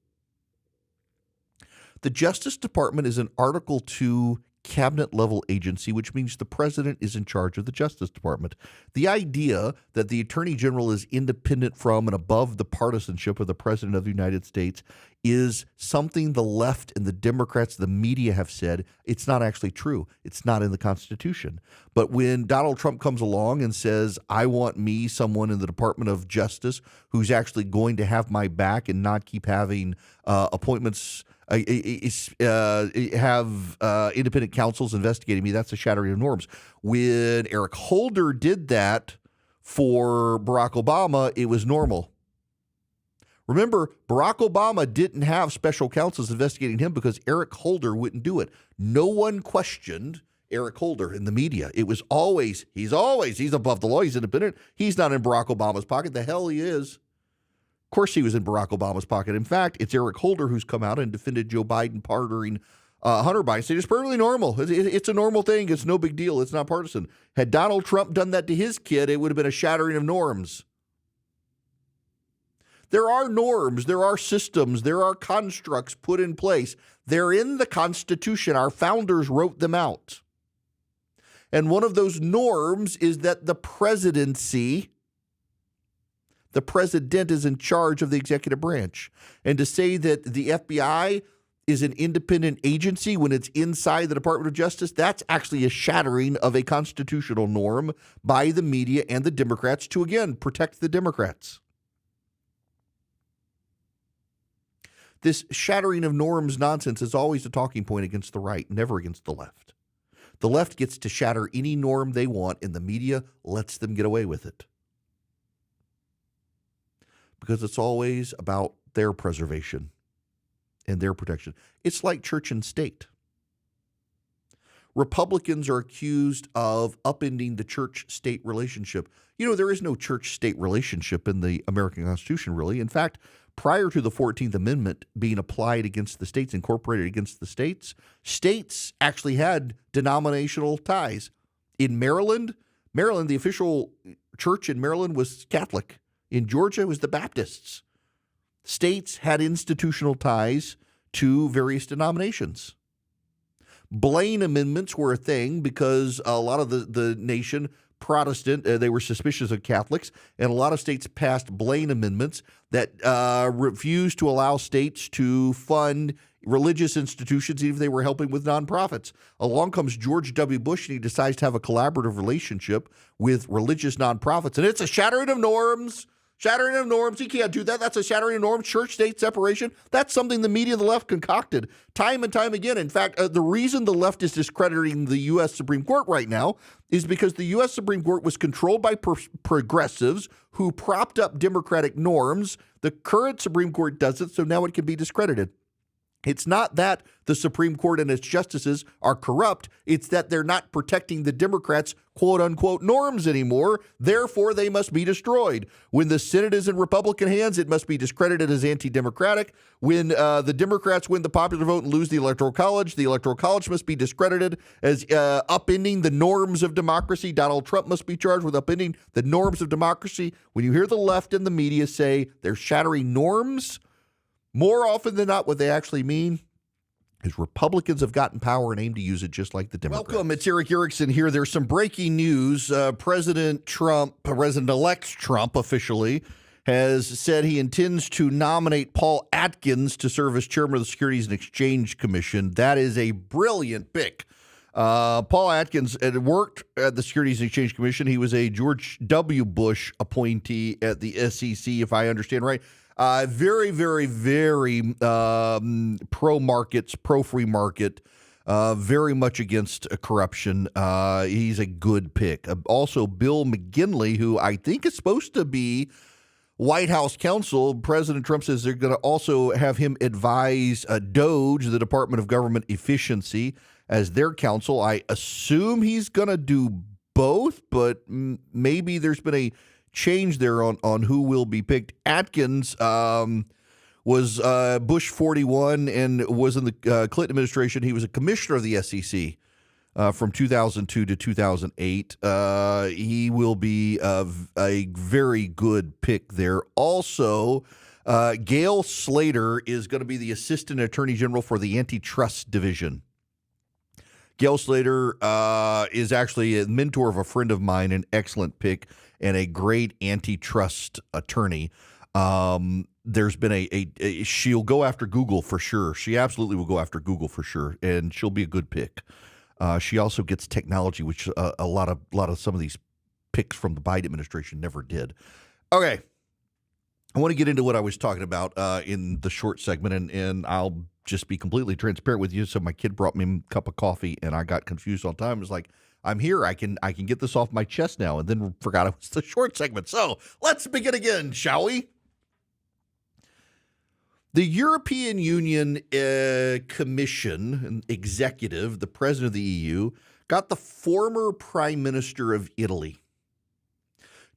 The Justice Department is an Article II cabinet-level agency, which means the president is in charge of the Justice Department. The idea that the Attorney General is independent from and above the partisanship of the President of the United States is something the left and the Democrats, the media have said. It's not actually true. It's not in the Constitution. But when Donald Trump comes along and says, I want me someone in the Department of Justice who's actually going to have my back and not keep having appointments have independent counsels investigating me, that's a shattering of norms. When Erick Holder did that for Barack Obama, it was normal. Remember, Barack Obama didn't have special counsels investigating him because Erick Holder wouldn't do it. No one questioned Erick Holder in the media. It was always, he's above the law, he's independent. He's not in Barack Obama's pocket. The hell he is. Of course he was in Barack Obama's pocket. In fact, it's Erick Holder who's come out and defended Joe Biden pardoning Hunter Biden. So it's perfectly normal. It's a normal thing. It's no big deal. It's not partisan. Had Donald Trump done that to his kid, it would have been a shattering of norms. There are norms, there are systems, there are constructs put in place. They're in the Constitution. Our founders wrote them out. And one of those norms is that the presidency, the president is in charge of the executive branch. And to say that the FBI is an independent agency when it's inside the Department of Justice, that's actually a shattering of a constitutional norm by the media and the Democrats to, again, protect the Democrats. This shattering of norms nonsense is always a talking point against the right, never against the left. The left gets to shatter any norm they want, and the media lets them get away with it. Because it's always about their preservation and their protection. It's like church and state. Republicans are accused of upending the church-state relationship. You know, there is no church-state relationship in the American Constitution, really. In fact, prior to the 14th Amendment being applied against the states, incorporated against the states, states actually had denominational ties. In Maryland, the official church in Maryland was Catholic. In Georgia, it was the Baptists. States had institutional ties to various denominations. Blaine amendments were a thing because a lot of the nation, Protestant, they were suspicious of Catholics, and a lot of states passed Blaine amendments that refused to allow states to fund religious institutions even if they were helping with nonprofits. Along comes George W. Bush, and he decides to have a collaborative relationship with religious nonprofits, and it's a shattering of norms. Shattering of norms. You can't do that. That's a shattering of norms. Church-state separation. That's something the media and the left concocted time and time again. In fact, the reason the left is discrediting the U.S. Supreme Court right now is because the U.S. Supreme Court was controlled by progressives who propped up Democratic norms. The current Supreme Court does it, so now it can be discredited. It's not that the Supreme Court and its justices are corrupt. It's that they're not protecting the Democrats' quote-unquote norms anymore. Therefore, they must be destroyed. When the Senate is in Republican hands, it must be discredited as anti-democratic. When the Democrats win the popular vote and lose the Electoral College must be discredited as upending the norms of democracy. Donald Trump must be charged with upending the norms of democracy. When you hear the left and the media say they're shattering norms, more often than not, what they actually mean is Republicans have gotten power and aim to use it just like the Democrats. Welcome. It's Erick Erickson here. There's some breaking news. President-elect Trump officially has said he intends to nominate Paul Atkins to serve as chairman of the Securities and Exchange Commission. That is a brilliant pick. Paul Atkins had worked at the Securities and Exchange Commission. He was a George W. Bush appointee at the SEC, if I understand right. Very, very, very pro-markets, pro-free market, very much against corruption. He's a good pick. Also, Bill McGinley, who I think is supposed to be White House counsel. President Trump says they're going to also have him advise DOGE, the Department of Government Efficiency, as their counsel. I assume he's going to do both, but maybe there's been a change there on who will be picked. Atkins was Bush 41 and was in the Clinton administration. He was a commissioner of the SEC from 2002 to 2008. He will be a very good pick there. Also, Gail Slater is going to be the Assistant Attorney General for the Antitrust Division. Gail Slater is actually a mentor of a friend of mine, an excellent pick, and a great antitrust attorney. There's been she'll go after Google for sure. She absolutely will go after Google for sure, and she'll be a good pick. She also gets technology, which a lot of some of these picks from the Biden administration never did. Okay, I want to get into what I was talking about in the short segment, and I'll just be completely transparent with you. So my kid brought me a cup of coffee, and I got confused all the time. It was like, I'm here. I can get this off my chest now, and then forgot it was the short segment. So let's begin again, shall we? The European Union Commission executive, the president of the EU, got the former prime minister of Italy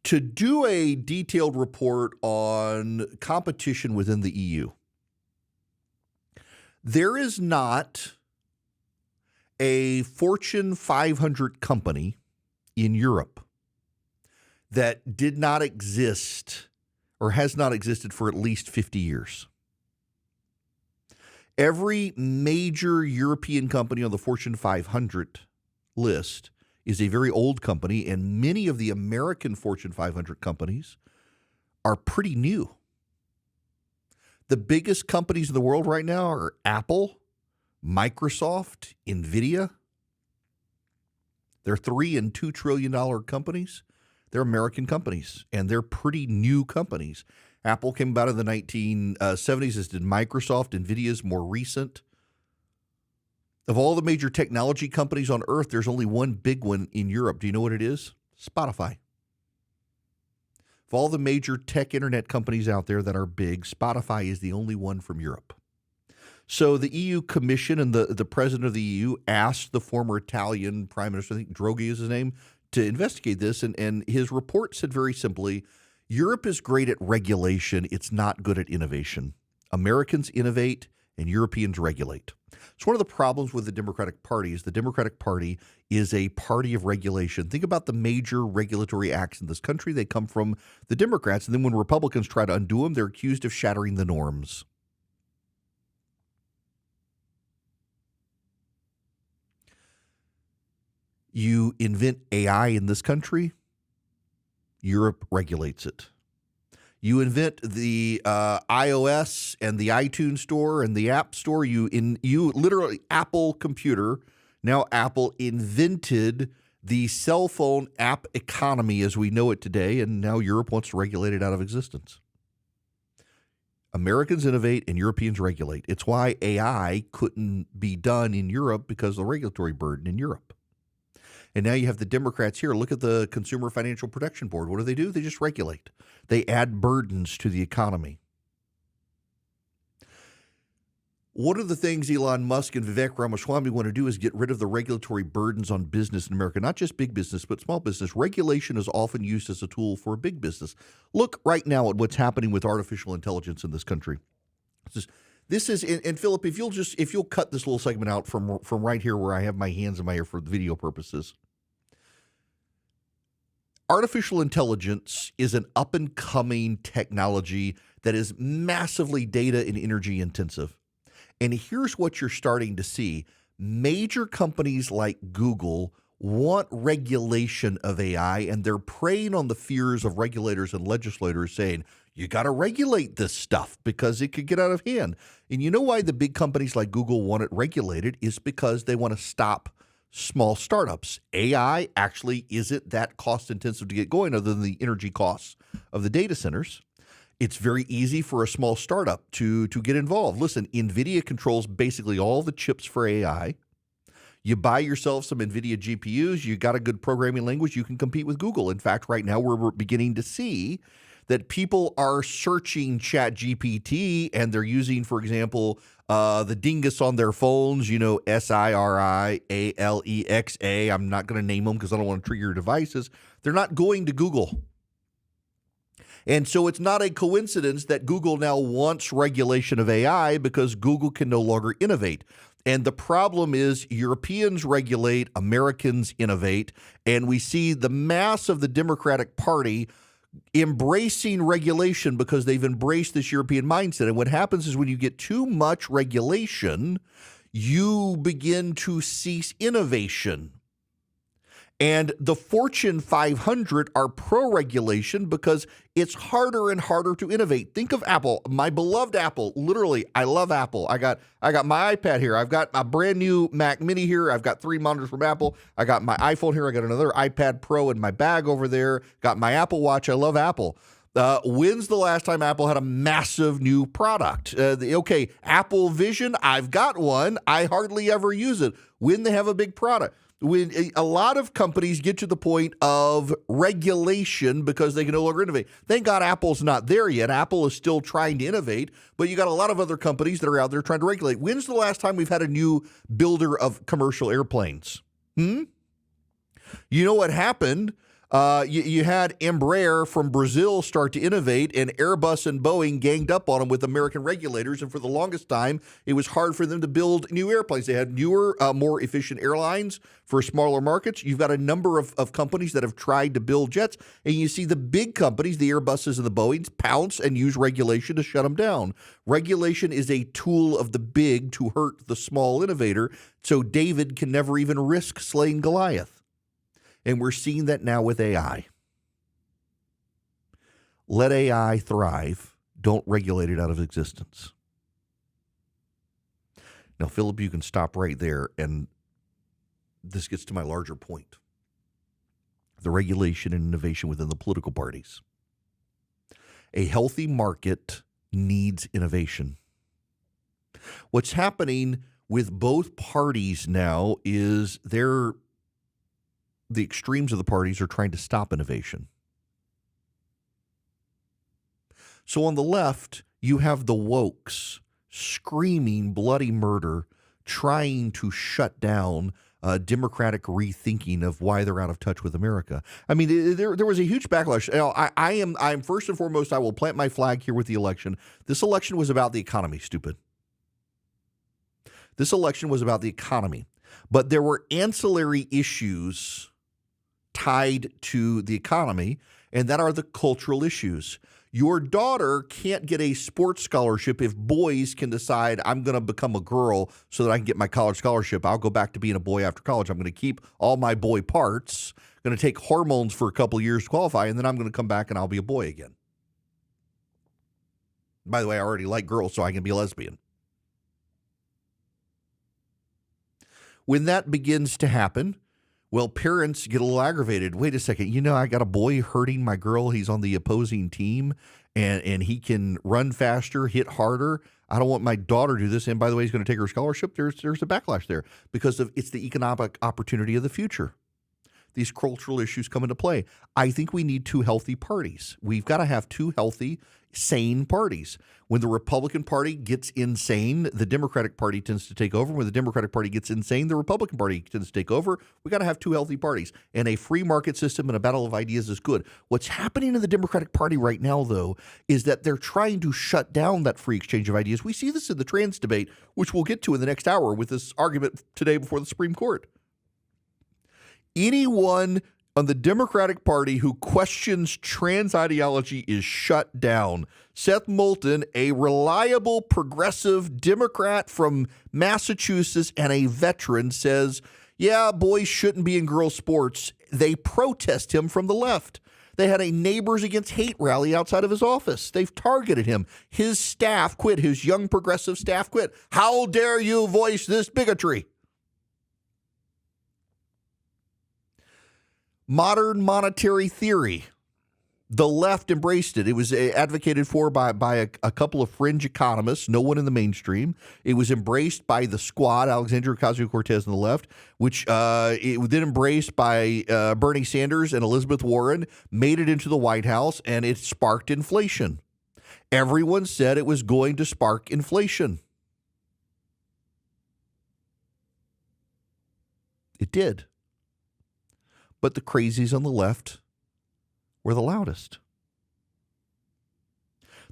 to do a detailed report on competition within the EU. There is not a Fortune 500 company in Europe that did not exist or has not existed for at least 50 years. Every major European company on the Fortune 500 list is a very old company, and many of the American Fortune 500 companies are pretty new. The biggest companies in the world right now are Apple, Microsoft, NVIDIA. They're $3 and $2 trillion companies. They're American companies, and they're pretty new companies. Apple came about in the 1970s, as did Microsoft. NVIDIA's more recent. Of all the major technology companies on earth, there's only one big one in Europe. Do you know what it is? Spotify. Of all the major tech internet companies out there that are big, Spotify is the only one from Europe. So the EU Commission and the president of the EU asked the former Italian prime minister, I think Draghi is his name, to investigate this. And his report said very simply, Europe is great at regulation. It's not good at innovation. Americans innovate and Europeans regulate. It's one of the problems with the Democratic Party is the Democratic Party is a party of regulation. Think about the major regulatory acts in this country. They come from the Democrats. And then when Republicans try to undo them, they're accused of shattering the norms. You invent AI in this country, Europe regulates it. You invent the iOS and the iTunes store and the App Store. You literally, Apple computer, now Apple invented the cell phone app economy as we know it today, and now Europe wants to regulate it out of existence. Americans innovate and Europeans regulate. It's why AI couldn't be done in Europe because of the regulatory burden in Europe. And now you have the Democrats here. Look at the Consumer Financial Protection Board. What do? They just regulate. They add burdens to the economy. One of the things Elon Musk and Vivek Ramaswamy want to do is get rid of the regulatory burdens on business in America, not just big business, but small business. Regulation is often used as a tool for a big business. Look right now at what's happening with artificial intelligence in this country. This is, and Philip, if you'll cut this little segment out from right here where I have my hands in my ear for video purposes. Artificial intelligence is an up-and-coming technology that is massively data and energy intensive. And here's what you're starting to see. Major companies like Google want regulation of AI, and they're preying on the fears of regulators and legislators saying, you got to regulate this stuff because it could get out of hand. And you know why the big companies like Google want it regulated is because they want to stop small startups. AI actually isn't that cost intensive to get going other than the energy costs of the data centers. It's very easy for a small startup to get involved. Listen, NVIDIA controls basically all the chips for AI. You buy yourself some NVIDIA GPUs, you got a good programming language, you can compete with Google. In fact, right now we're beginning to see that people are searching ChatGPT and they're using, for example, the dingus on their phones, SIRIALEXA. I'm not going to name them because I don't want to trigger your devices. They're not going to Google. And so it's not a coincidence that Google now wants regulation of AI because Google can no longer innovate. And the problem is Europeans regulate, Americans innovate, and we see the mass of the Democratic Party embracing regulation because they've embraced this European mindset. And what happens is when you get too much regulation, you begin to cease innovation. And the Fortune 500 are pro-regulation because it's harder and harder to innovate. Think of Apple, my beloved Apple. Literally, I love Apple. I got my iPad here. I've got a brand new Mac Mini here. I've got 3 monitors from Apple. I got my iPhone here. I got another iPad Pro in my bag over there. Got my Apple Watch. I love Apple. When's the last time Apple had a massive new product? Apple Vision, I've got one. I hardly ever use it. When they have a big product. When a lot of companies get to the point of regulation because they can no longer innovate. Thank God Apple's not there yet. Apple is still trying to innovate, but you got a lot of other companies that are out there trying to regulate. When's the last time we've had a new builder of commercial airplanes? You know what happened? You had Embraer from Brazil start to innovate, and Airbus and Boeing ganged up on them with American regulators. And for the longest time, it was hard for them to build new airplanes. They had newer, more efficient airlines for smaller markets. You've got a number of companies that have tried to build jets, and you see the big companies, the Airbuses and the Boeings, pounce and use regulation to shut them down. Regulation is a tool of the big to hurt the small innovator, so David can never even risk slaying Goliath. And we're seeing that now with AI. Let AI thrive. Don't regulate it out of existence. Now, Philip, you can stop right there, and this gets to my larger point. The regulation and innovation within the political parties. A healthy market needs innovation. What's happening with both parties now is the extremes of the parties are trying to stop innovation. So on the left, you have the wokes screaming bloody murder, trying to shut down democratic rethinking of why they're out of touch with America. I mean, there was a huge backlash. I'm first and foremost, I will plant my flag here with the election. This election was about the economy, stupid. This election was about the economy. But there were ancillary issues tied to the economy, and that are the cultural issues. Your daughter can't get a sports scholarship if boys can decide, I'm going to become a girl so that I can get my college scholarship. I'll go back to being a boy after college. I'm going to keep all my boy parts, going to take hormones for a couple of years to qualify, and then I'm going to come back and I'll be a boy again. By the way, I already like girls, so I can be a lesbian. When that begins to happen, Well, parents get a little aggravated. Wait a second. I got a boy hurting my girl. He's on the opposing team, and he can run faster, hit harder. I don't want my daughter to do this. And by the way, he's going to take her scholarship. There's a backlash there because it's the economic opportunity of the future. These cultural issues come into play. I think we need two healthy parties. We've got to have two healthy, sane parties. When the Republican Party gets insane, the Democratic Party tends to take over. When the Democratic Party gets insane, the Republican Party tends to take over. We've got to have two healthy parties. And a free market system and a battle of ideas is good. What's happening in the Democratic Party right now, though, is that they're trying to shut down that free exchange of ideas. We see this in the trans debate, which we'll get to in the next hour with this argument today before the Supreme Court. Anyone on the Democratic Party who questions trans ideology is shut down. Seth Moulton, a reliable progressive Democrat from Massachusetts and a veteran, says, yeah, boys shouldn't be in girls' sports. They protest him from the left. They had a Neighbors Against Hate rally outside of his office. They've targeted him. His staff quit. His young progressive staff quit. How dare you voice this bigotry? Modern monetary theory. The left embraced it. It was advocated for by a couple of fringe economists, no one in the mainstream. It was embraced by the squad, Alexandria Ocasio-Cortez on the left, which it was then embraced by Bernie Sanders and Elizabeth Warren, made it into the White House, and it sparked inflation. Everyone said it was going to spark inflation. It did. But the crazies on the left were the loudest.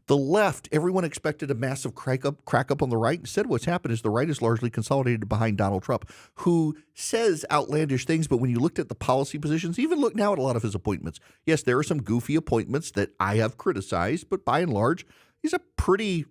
The left, everyone expected a massive crack up on the right. Instead, what's happened is the right is largely consolidated behind Donald Trump, who says outlandish things, but when you looked at the policy positions, even look now at a lot of his appointments. Yes, there are some goofy appointments that I have criticized, but by and large, he's a pretty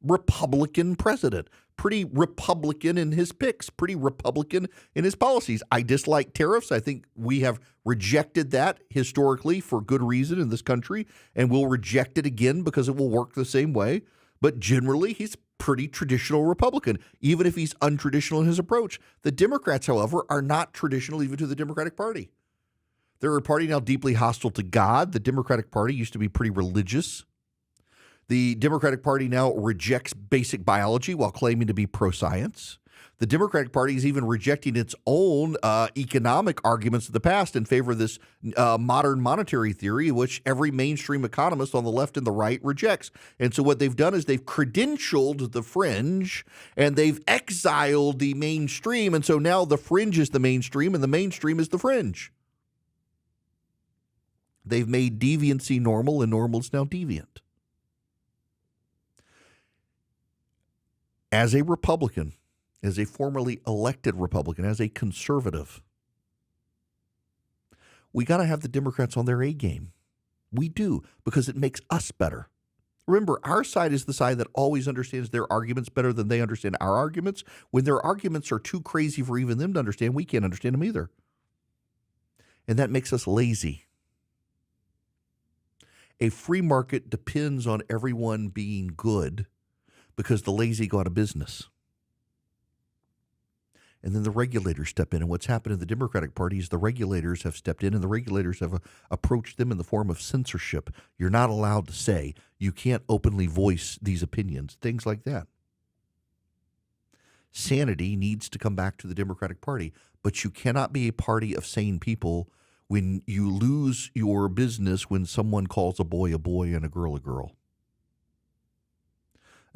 Republican president, pretty Republican in his picks, pretty Republican in his policies. I dislike tariffs. I think we have rejected that historically for good reason in this country, and we'll reject it again because it will work the same way. But generally, he's pretty traditional Republican, even if he's untraditional in his approach. The Democrats, however, are not traditional even to the Democratic Party. They're a party now deeply hostile to God. The Democratic Party used to be pretty religious. The Democratic Party now rejects basic biology while claiming to be pro-science. The Democratic Party is even rejecting its own economic arguments of the past in favor of this modern monetary theory, which every mainstream economist on the left and the right rejects. And so what they've done is they've credentialed the fringe and they've exiled the mainstream. And so now the fringe is the mainstream and the mainstream is the fringe. They've made deviancy normal and normal is now deviant. As a Republican, as a formerly elected Republican, as a conservative, we got to have the Democrats on their A game. We do, because it makes us better. Remember, our side is the side that always understands their arguments better than they understand our arguments. When their arguments are too crazy for even them to understand, we can't understand them either. And that makes us lazy. A free market depends on everyone being good, because the lazy go out of business. And then the regulators step in. And what's happened in the Democratic Party is the regulators have stepped in, and the regulators have approached them in the form of censorship. You're not allowed to say. You can't openly voice these opinions, things like that. Sanity needs to come back to the Democratic Party, but you cannot be a party of sane people when you lose your business when someone calls a boy and a girl a girl.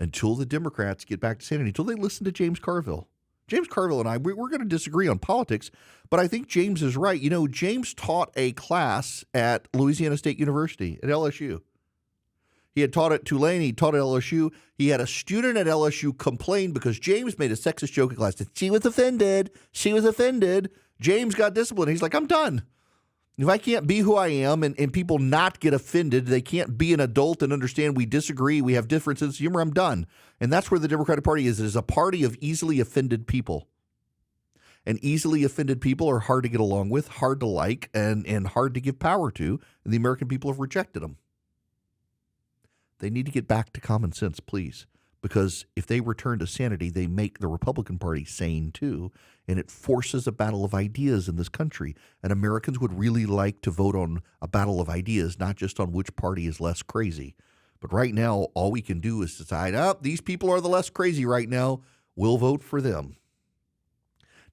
Until the Democrats get back to sanity, until they listen to James Carville. James Carville and I, we're going to disagree on politics, but I think James is right. You know, James taught a class at Louisiana State University at LSU. He had taught at Tulane. He taught at LSU. He had a student at LSU complain because James made a sexist joke in class. She was offended. She was offended. James got disciplined. He's like, I'm done. If I can't be who I am and people not get offended, they can't be an adult and understand we disagree, we have differences of humor, I'm done. And that's where the Democratic Party is. It is a party of easily offended people. And easily offended people are hard to get along with, hard to like, and hard to give power to. And the American people have rejected them. They need to get back to common sense, please. because if they return to sanity, they make the Republican Party sane too, and it forces a battle of ideas in this country. And Americans would really like to vote on a battle of ideas, not just on which party is less crazy. But right now, all we can do is decide, these people are the less crazy right now. We'll vote for them.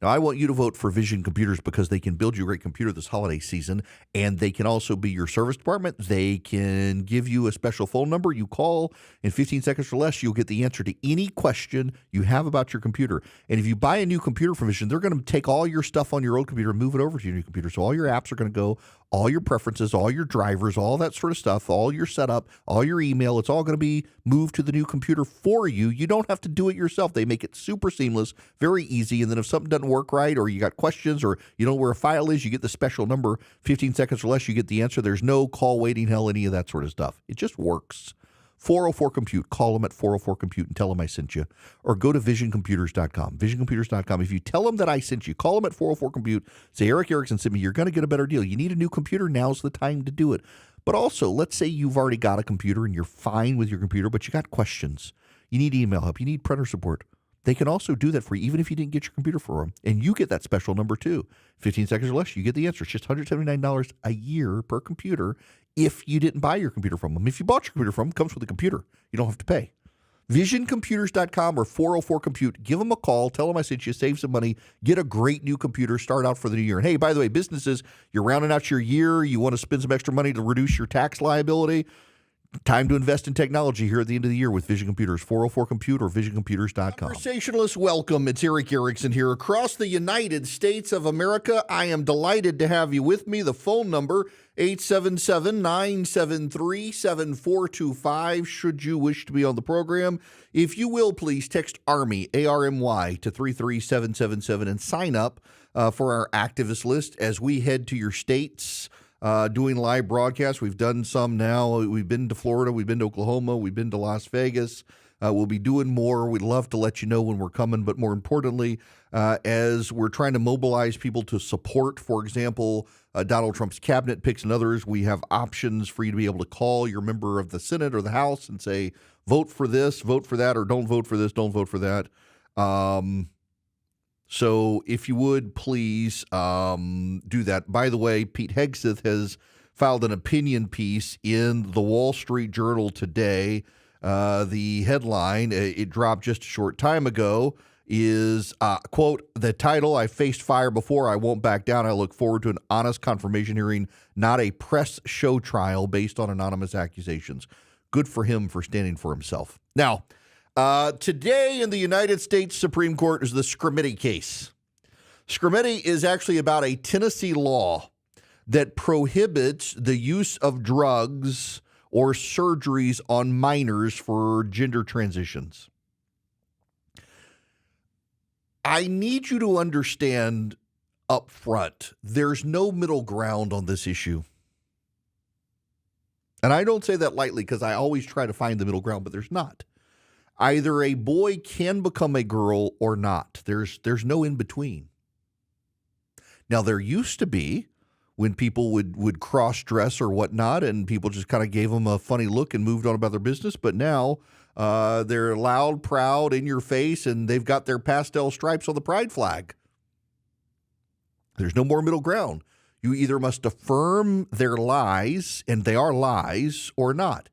Now, I want you to vote for Vision Computers because they can build you a great computer this holiday season, and they can also be your service department. They can give you a special phone number. You call in 15 seconds or less, you'll get the answer to any question you have about your computer. And if you buy a new computer from Vision, they're going to take all your stuff on your old computer and move it over to your new computer. So all your apps are going to go, all your preferences, all your drivers, all that sort of stuff, all your setup, all your email, it's all going to be moved to the new computer for you. You don't have to do it yourself. They make it super seamless, very easy. And then if something doesn't work right, or you got questions, or you don't know where a file is, you get the special number, 15 seconds or less, you get the answer. There's no call waiting hell, any of that sort of stuff. It just works. 404-COMPUTE. Call them at 404-COMPUTE and tell them I sent you. Or go to visioncomputers.com. Visioncomputers.com. If you tell them that I sent you, call them at 404-COMPUTE. Say, Erick Erickson sent me. You're going to get a better deal. You need a new computer. Now's the time to do it. But also, let's say you've already got a computer and you're fine with your computer, but you got questions. You need email help. You need printer support. They can also do that for you, even if you didn't get your computer for them. And you get that special number too. 15 seconds or less, you get the answer. It's just $179 a year per computer if you didn't buy your computer from them. If you bought your computer from them, it comes with a computer. You don't have to pay. Visioncomputers.com or 404-COMPUTE. Give them a call. Tell them I sent you. Save some money. Get a great new computer. Start out for the new year. And hey, by the way, businesses, you're rounding out your year. You want to spend some extra money to reduce your tax liability. Time to invest in technology here at the end of the year with Vision Computers. 404-COMPUTE or visioncomputers.com. Conversationalists, welcome. It's Erick Erickson here across the United States of America. I am delighted to have you with me. The phone number, 877-973-7425, should you wish to be on the program. If you will, please text ARMY, A-R-M-Y, to 33777 and sign up for our activist list as we head to your states. Doing live broadcasts. We've done some now. We've been to Florida. We've been to Oklahoma. We've been to Las Vegas. We'll be doing more. We'd love to let you know when we're coming. But more importantly, as we're trying to mobilize people to support, for example, Donald Trump's cabinet picks and others, we have options for you to be able to call your member of the Senate or the House and say, vote for this, vote for that, or don't vote for this, don't vote for that. So if you would, please do that. By the way, Pete Hegseth has filed an opinion piece in the Wall Street Journal today. The headline, it dropped just a short time ago, is, quote, the title, I faced fire before, I won't back down. I look forward to an honest confirmation hearing, not a press show trial based on anonymous accusations. Good for him for standing for himself. Now, today in the United States Supreme Court is the Scrimity case. Scrimity is actually about a Tennessee law that prohibits the use of drugs or surgeries on minors for gender transitions. I need you to understand up front, there's no middle ground on this issue. And I don't say that lightly because I always try to find the middle ground, but there's not. Either a boy can become a girl or not. There's no in between. Now, there used to be when people would cross-dress or whatnot, and people just kind of gave them a funny look and moved on about their business. But now they're loud, proud, in your face, and they've got their pastel stripes on the pride flag. There's no more middle ground. You either must affirm their lies, and they are lies, or not.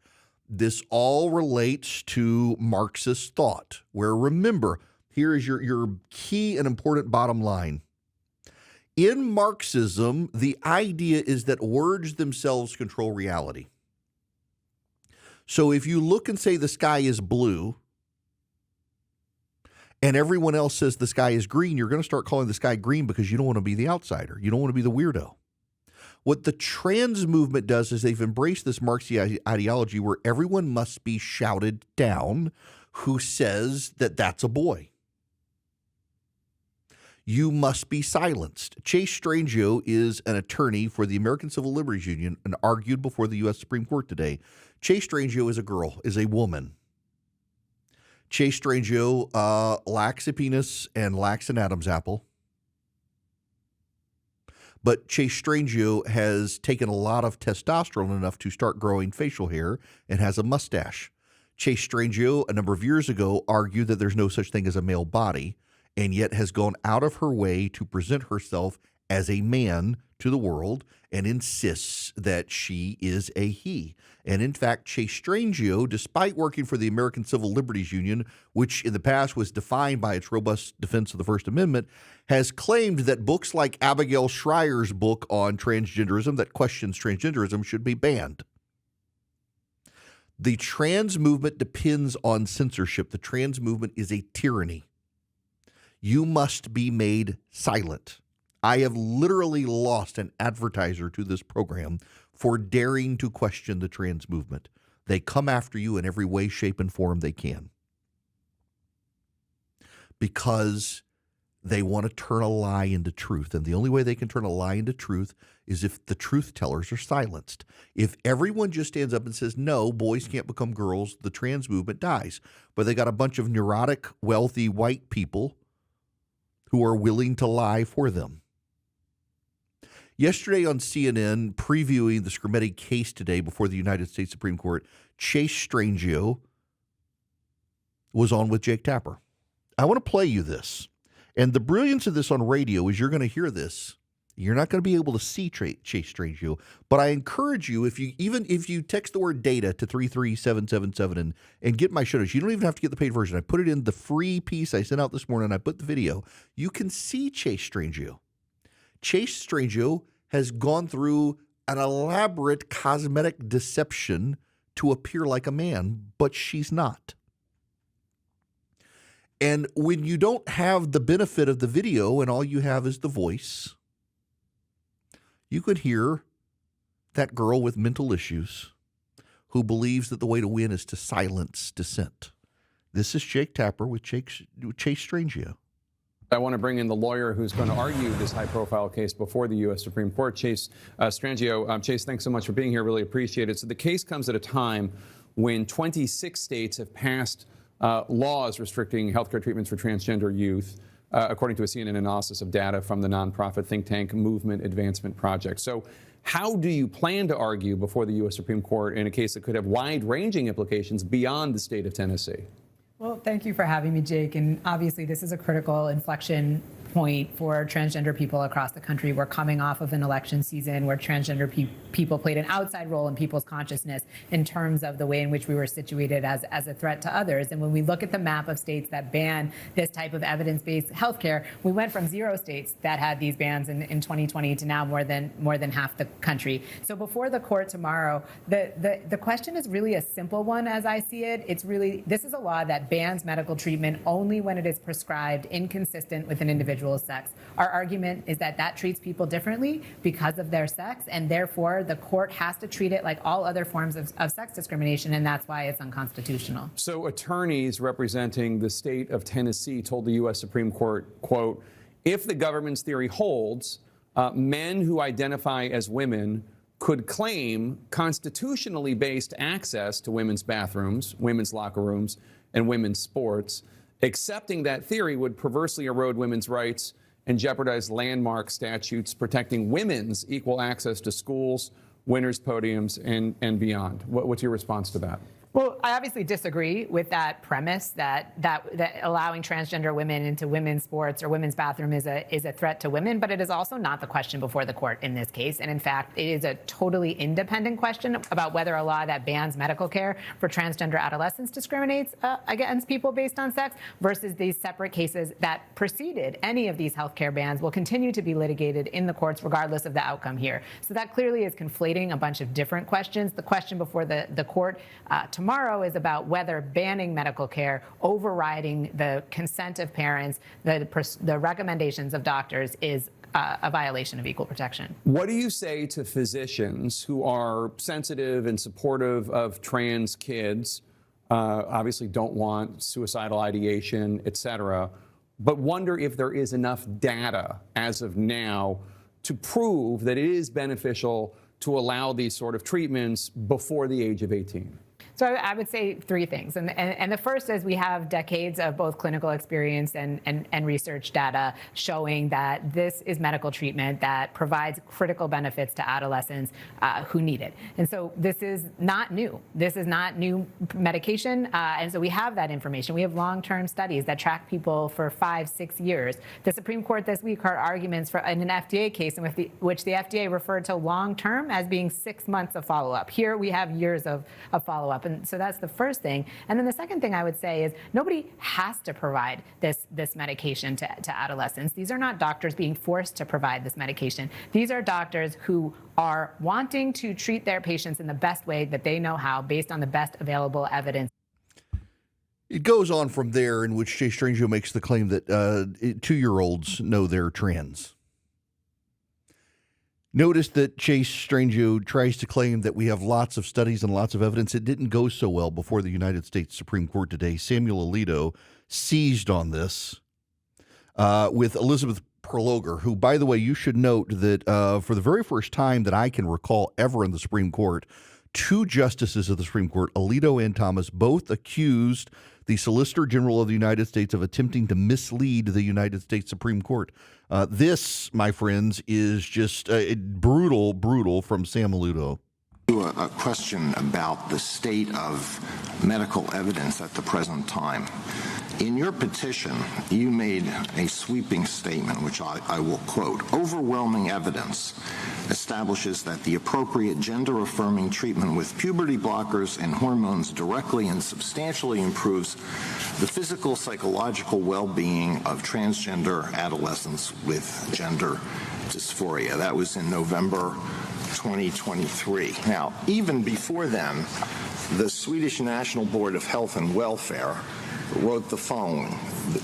This all relates to Marxist thought, where, remember, here is your key and important bottom line. In Marxism, the idea is that words themselves control reality. So if you look and say the sky is blue, and everyone else says the sky is green, you're going to start calling the sky green because you don't want to be the outsider. You don't want to be the weirdo. What the trans movement does is they've embraced this Marxist ideology where everyone must be shouted down who says that that's a boy. You must be silenced. Chase Strangio is an attorney for the American Civil Liberties Union and argued before the U.S. Supreme Court today. Chase Strangio is a girl, is a woman. Chase Strangio lacks a penis and lacks an Adam's apple. But Chase Strangio has taken a lot of testosterone enough to start growing facial hair and has a mustache. Chase Strangio, a number of years ago, argued that there's no such thing as a male body, and yet has gone out of her way to present herself as a man to the world and insists that she is a he. And in fact, Chase Strangio, despite working for the American Civil Liberties Union, which in the past was defined by its robust defense of the First Amendment, has claimed that books like Abigail Schreier's book on transgenderism that questions transgenderism should be banned. The trans movement depends on censorship. The trans movement is a tyranny. You must be made silent. I have literally lost an advertiser to this program for daring to question the trans movement. They come after you in every way, shape, and form they can because they want to turn a lie into truth. And the only way they can turn a lie into truth is if the truth tellers are silenced. If everyone just stands up and says, no, boys can't become girls, the trans movement dies. But they got a bunch of neurotic, wealthy white people who are willing to lie for them. Yesterday on CNN, previewing the Scrimeti case today before the United States Supreme Court, Chase Strangio was on with Jake Tapper. I want to play you this. And the brilliance of this on radio is you're going to hear this. You're not going to be able to see Chase Strangio, but I encourage you, if you text the word data to 33777 and get my show notes, you don't even have to get the paid version. I put it in the free piece I sent out this morning. I put the video. You can see Chase Strangio. Chase Strangio has gone through an elaborate cosmetic deception to appear like a man, but she's not. And when you don't have the benefit of the video and all you have is the voice, you could hear that girl with mental issues who believes that the way to win is to silence dissent. This is Jake Tapper with Chase Strangio. I want to bring in the lawyer who's going to argue this high-profile case before the U.S. Supreme Court, Chase Strangio. Chase, thanks so much for being here. Really appreciate it. So the case comes at a time when 26 states have passed laws restricting healthcare treatments for transgender youth, according to a CNN analysis of data from the nonprofit think tank Movement Advancement Project. So how do you plan to argue before the U.S. Supreme Court in a case that could have wide-ranging implications beyond the state of Tennessee? Well, thank you for having me, Jake. And obviously, this is a critical inflection point for transgender people across the country. We're coming off of an election season where transgender people played an outside role in people's consciousness in terms of the way in which we were situated as a threat to others. And when we look at the map of states that ban this type of evidence-based healthcare, we went from 0 states that had these bans in 2020 to now more than half the country. So before the court tomorrow, the question is really a simple one as I see it. It's really, this is a law that bans medical treatment only when it is prescribed inconsistent with an individual's sex. Our argument is that that treats people differently because of their sex, and therefore the court has to treat it like all other forms of sex discrimination, and that's why it's unconstitutional. So attorneys representing the state of Tennessee told the U.S. Supreme Court, quote, if the government's theory holds, men who identify as women could claim constitutionally based access to women's bathrooms, women's locker rooms, and women's sports. Accepting that theory would perversely erode women's rights and jeopardize landmark statutes protecting women's equal access to schools, winners' podiums, and beyond. What's your response to that? Well, I obviously disagree with that premise that allowing transgender women into women's sports or women's bathroom is a threat to women, but it is also not the question before the court in this case. And in fact, it is a totally independent question about whether a law that bans medical care for transgender adolescents discriminates against people based on sex versus these separate cases that preceded any of these healthcare bans will continue to be litigated in the courts regardless of the outcome here. So that clearly is conflating a bunch of different questions. The question before the court tomorrow is about whether banning medical care, overriding the consent of parents, the recommendations of doctors is a violation of equal protection. What do you say to physicians who are sensitive and supportive of trans kids, obviously don't want suicidal ideation, et cetera, but wonder if there is enough data as of now to prove that it is beneficial to allow these sort of treatments before the age of 18? So So I would say three things. And the first is we have decades of both clinical experience and research data showing that this is medical treatment that provides critical benefits to adolescents who need it. And so this is not new. This is not new medication. And so we have that information. We have long-term studies that track people for 5-6 years. The Supreme Court this week heard arguments in an FDA case in which the FDA referred to long-term as being 6 months of follow-up. Here we have years of follow-up. And so that's the first thing. And then the second thing I would say is nobody has to provide this medication to adolescents. These are not doctors being forced to provide this medication. These are doctors who are wanting to treat their patients in the best way that they know how based on the best available evidence. It goes on from there, in which Chase Strangio makes the claim that 2-year-olds know they're trans. Notice that Chase Strangio tries to claim that we have lots of studies and lots of evidence. It didn't go so well before the United States Supreme Court today. Samuel Alito seized on this with Elizabeth Prologer, who, by the way, you should note that for the very first time that I can recall ever in the Supreme Court, 2 justices of the Supreme Court, Alito and Thomas, both accused the Solicitor General of the United States of attempting to mislead the United States Supreme Court. This, my friends, is just brutal from Sam Alito. A question about the state of medical evidence at the present time. In your petition, you made a sweeping statement, which I will quote. Overwhelming evidence establishes that the appropriate gender-affirming treatment with puberty blockers and hormones directly and substantially improves the physical, psychological well-being of transgender adolescents with gender dysphoria. That was in November 2023. Now, even before then, the Swedish National Board of Health and Welfare wrote the following.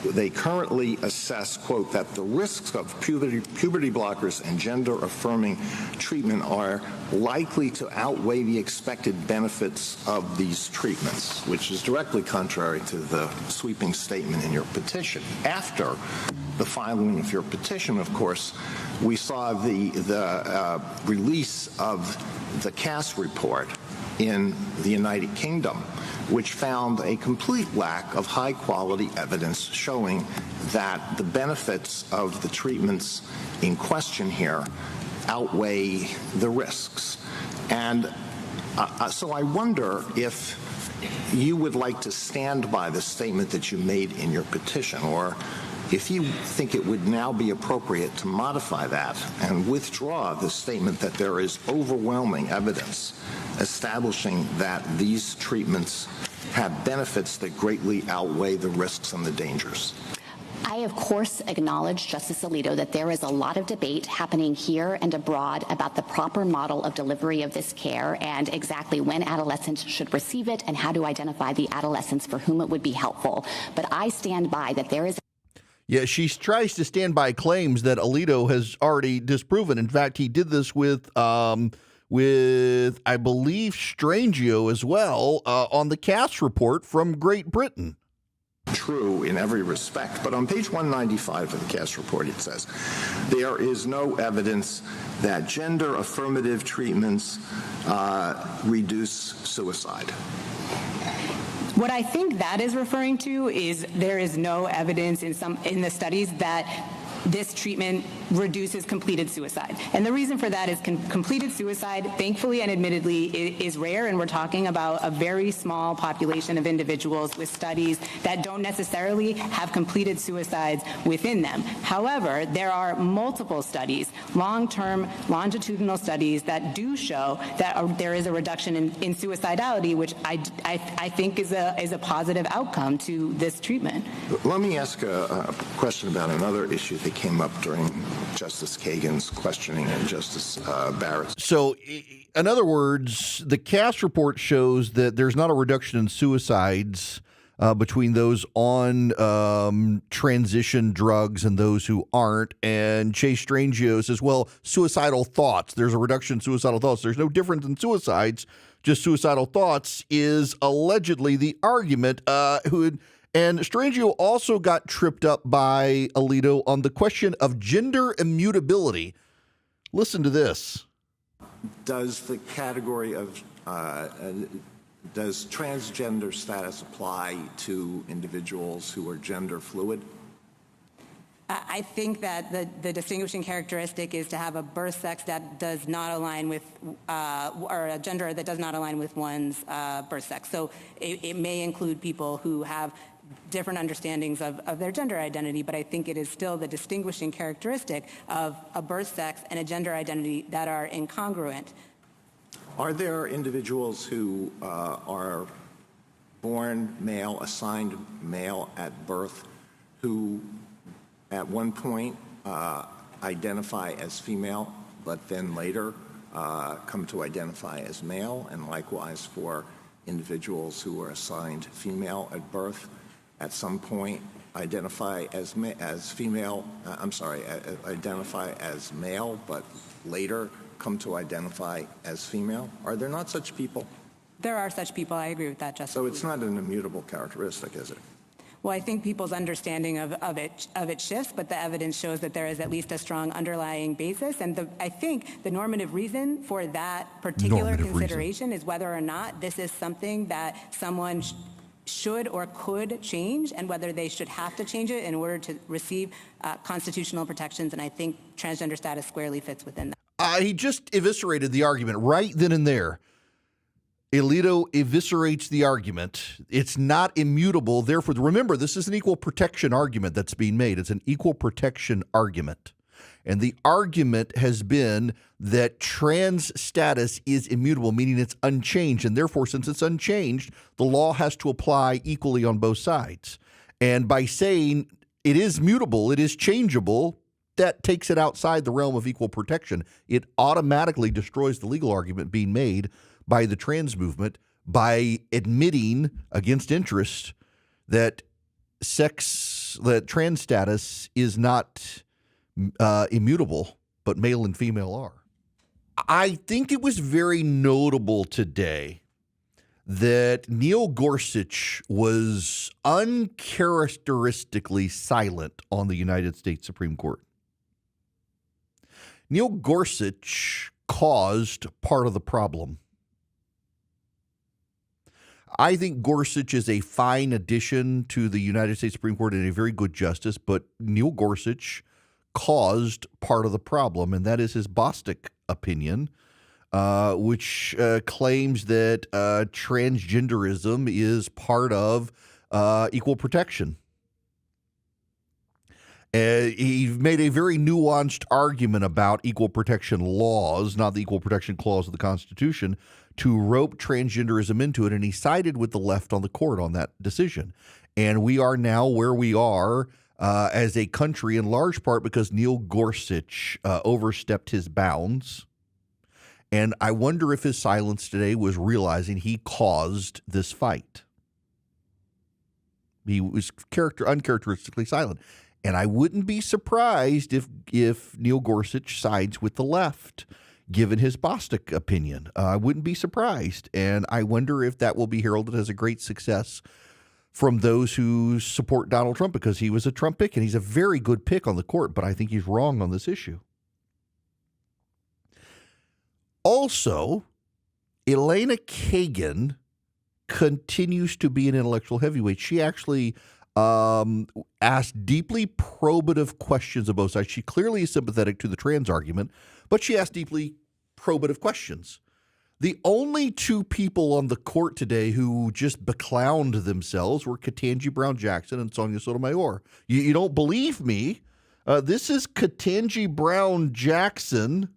They currently assess, quote, that the risks of puberty blockers and gender-affirming treatment are likely to outweigh the expected benefits of these treatments, which is directly contrary to the sweeping statement in your petition. After the filing of your petition, of course, we saw the release of the Cass report in the United Kingdom, which found a complete lack of high-quality evidence showing that the benefits of the treatments in question here outweigh the risks. And so I wonder if you would like to stand by the statement that you made in your petition, or if you think it would now be appropriate to modify that and withdraw the statement that there is overwhelming evidence establishing that these treatments have benefits that greatly outweigh the risks and the dangers. I, of course, acknowledge, Justice Alito, that there is a lot of debate happening here and abroad about the proper model of delivery of this care and exactly when adolescents should receive it and how to identify the adolescents for whom it would be helpful. But I stand by that there is. Yeah, she tries to stand by claims that Alito has already disproven. In fact, he did this with I believe, Strangio as well on the Cass report from Great Britain. True in every respect, but on page 195 of the Cass report it says, there is no evidence that gender affirmative treatments reduce suicide. What I think that is referring to is there is no evidence in the studies that this treatment reduces completed suicide. And the reason for that is completed suicide, thankfully and admittedly, is rare, and we're talking about a very small population of individuals with studies that don't necessarily have completed suicides within them. However, there are multiple studies, long-term longitudinal studies that do show that there is a reduction in suicidality, which I think is a positive outcome to this treatment. Let me ask a question about another issue that came up during Justice Kagan's questioning and Justice Barrett's. So, in other words, the Cass report shows that there's not a reduction in suicides between those on transition drugs and those who aren't. And Chase Strangio says, well, suicidal thoughts. There's a reduction in suicidal thoughts. There's no difference in suicides. Just suicidal thoughts is allegedly the argument. And Strangio also got tripped up by Alito on the question of gender immutability. Listen to this. Does the category of Does transgender status apply to individuals who are gender fluid? I think that the distinguishing characteristic is to have a birth sex that does not align with, or a gender that does not align with one's birth sex. So it may include people who have different understandings of their gender identity, but I think it is still the distinguishing characteristic of a birth sex and a gender identity that are incongruent. Are there individuals who are born male, assigned male at birth, who at one point identify as female, but then later come to identify as male, and likewise for individuals who are assigned female at birth, at some point identify as female, identify as male, but later come to identify as female? Are there not such people? There are such people. I agree with that, Justice. So it's not an immutable characteristic, is it? Well, I think people's understanding of it shifts, but the evidence shows that there is at least a strong underlying basis. And I think the normative reason for that particular consideration is whether or not this is something that someone should or could change, and whether they should have to change it in order to receive constitutional protections. And I think transgender status squarely fits within that. He just eviscerated the argument right then and there. Alito eviscerates the argument. It's not immutable. Therefore, remember, this is an equal protection argument that's being made. It's an equal protection argument. And the argument has been that trans status is immutable, meaning it's unchanged. And therefore, since it's unchanged, the law has to apply equally on both sides. And by saying it is mutable, it is changeable, that takes it outside the realm of equal protection. It automatically destroys the legal argument being made by the trans movement by admitting against interest that trans status is not immutable, but male and female are. I think it was very notable today that Neil Gorsuch was uncharacteristically silent on the United States Supreme Court. Neil Gorsuch caused part of the problem. I think Gorsuch is a fine addition to the United States Supreme Court and a very good justice, but Neil Gorsuch caused part of the problem, and that is his Bostick opinion, which claims that transgenderism is part of equal protection. He made a very nuanced argument about equal protection laws, not the equal protection clause of the Constitution, to rope transgenderism into it, and he sided with the left on the court on that decision. And we are now where we are as a country in large part because Neil Gorsuch overstepped his bounds. And I wonder if his silence today was realizing he caused this fight. He was uncharacteristically silent. And I wouldn't be surprised if Neil Gorsuch sides with the left, given his Bostick opinion. I wouldn't be surprised. And I wonder if that will be heralded as a great success from those who support Donald Trump, because he was a Trump pick, and he's a very good pick on the court, but I think he's wrong on this issue. Also, Elena Kagan continues to be an intellectual heavyweight. She actually asked deeply probative questions of both sides. She clearly is sympathetic to the trans argument, but she asked deeply probative questions. The only two people on the court today who just beclowned themselves were Ketanji Brown Jackson and Sonia Sotomayor. You don't believe me? This is Ketanji Brown Jackson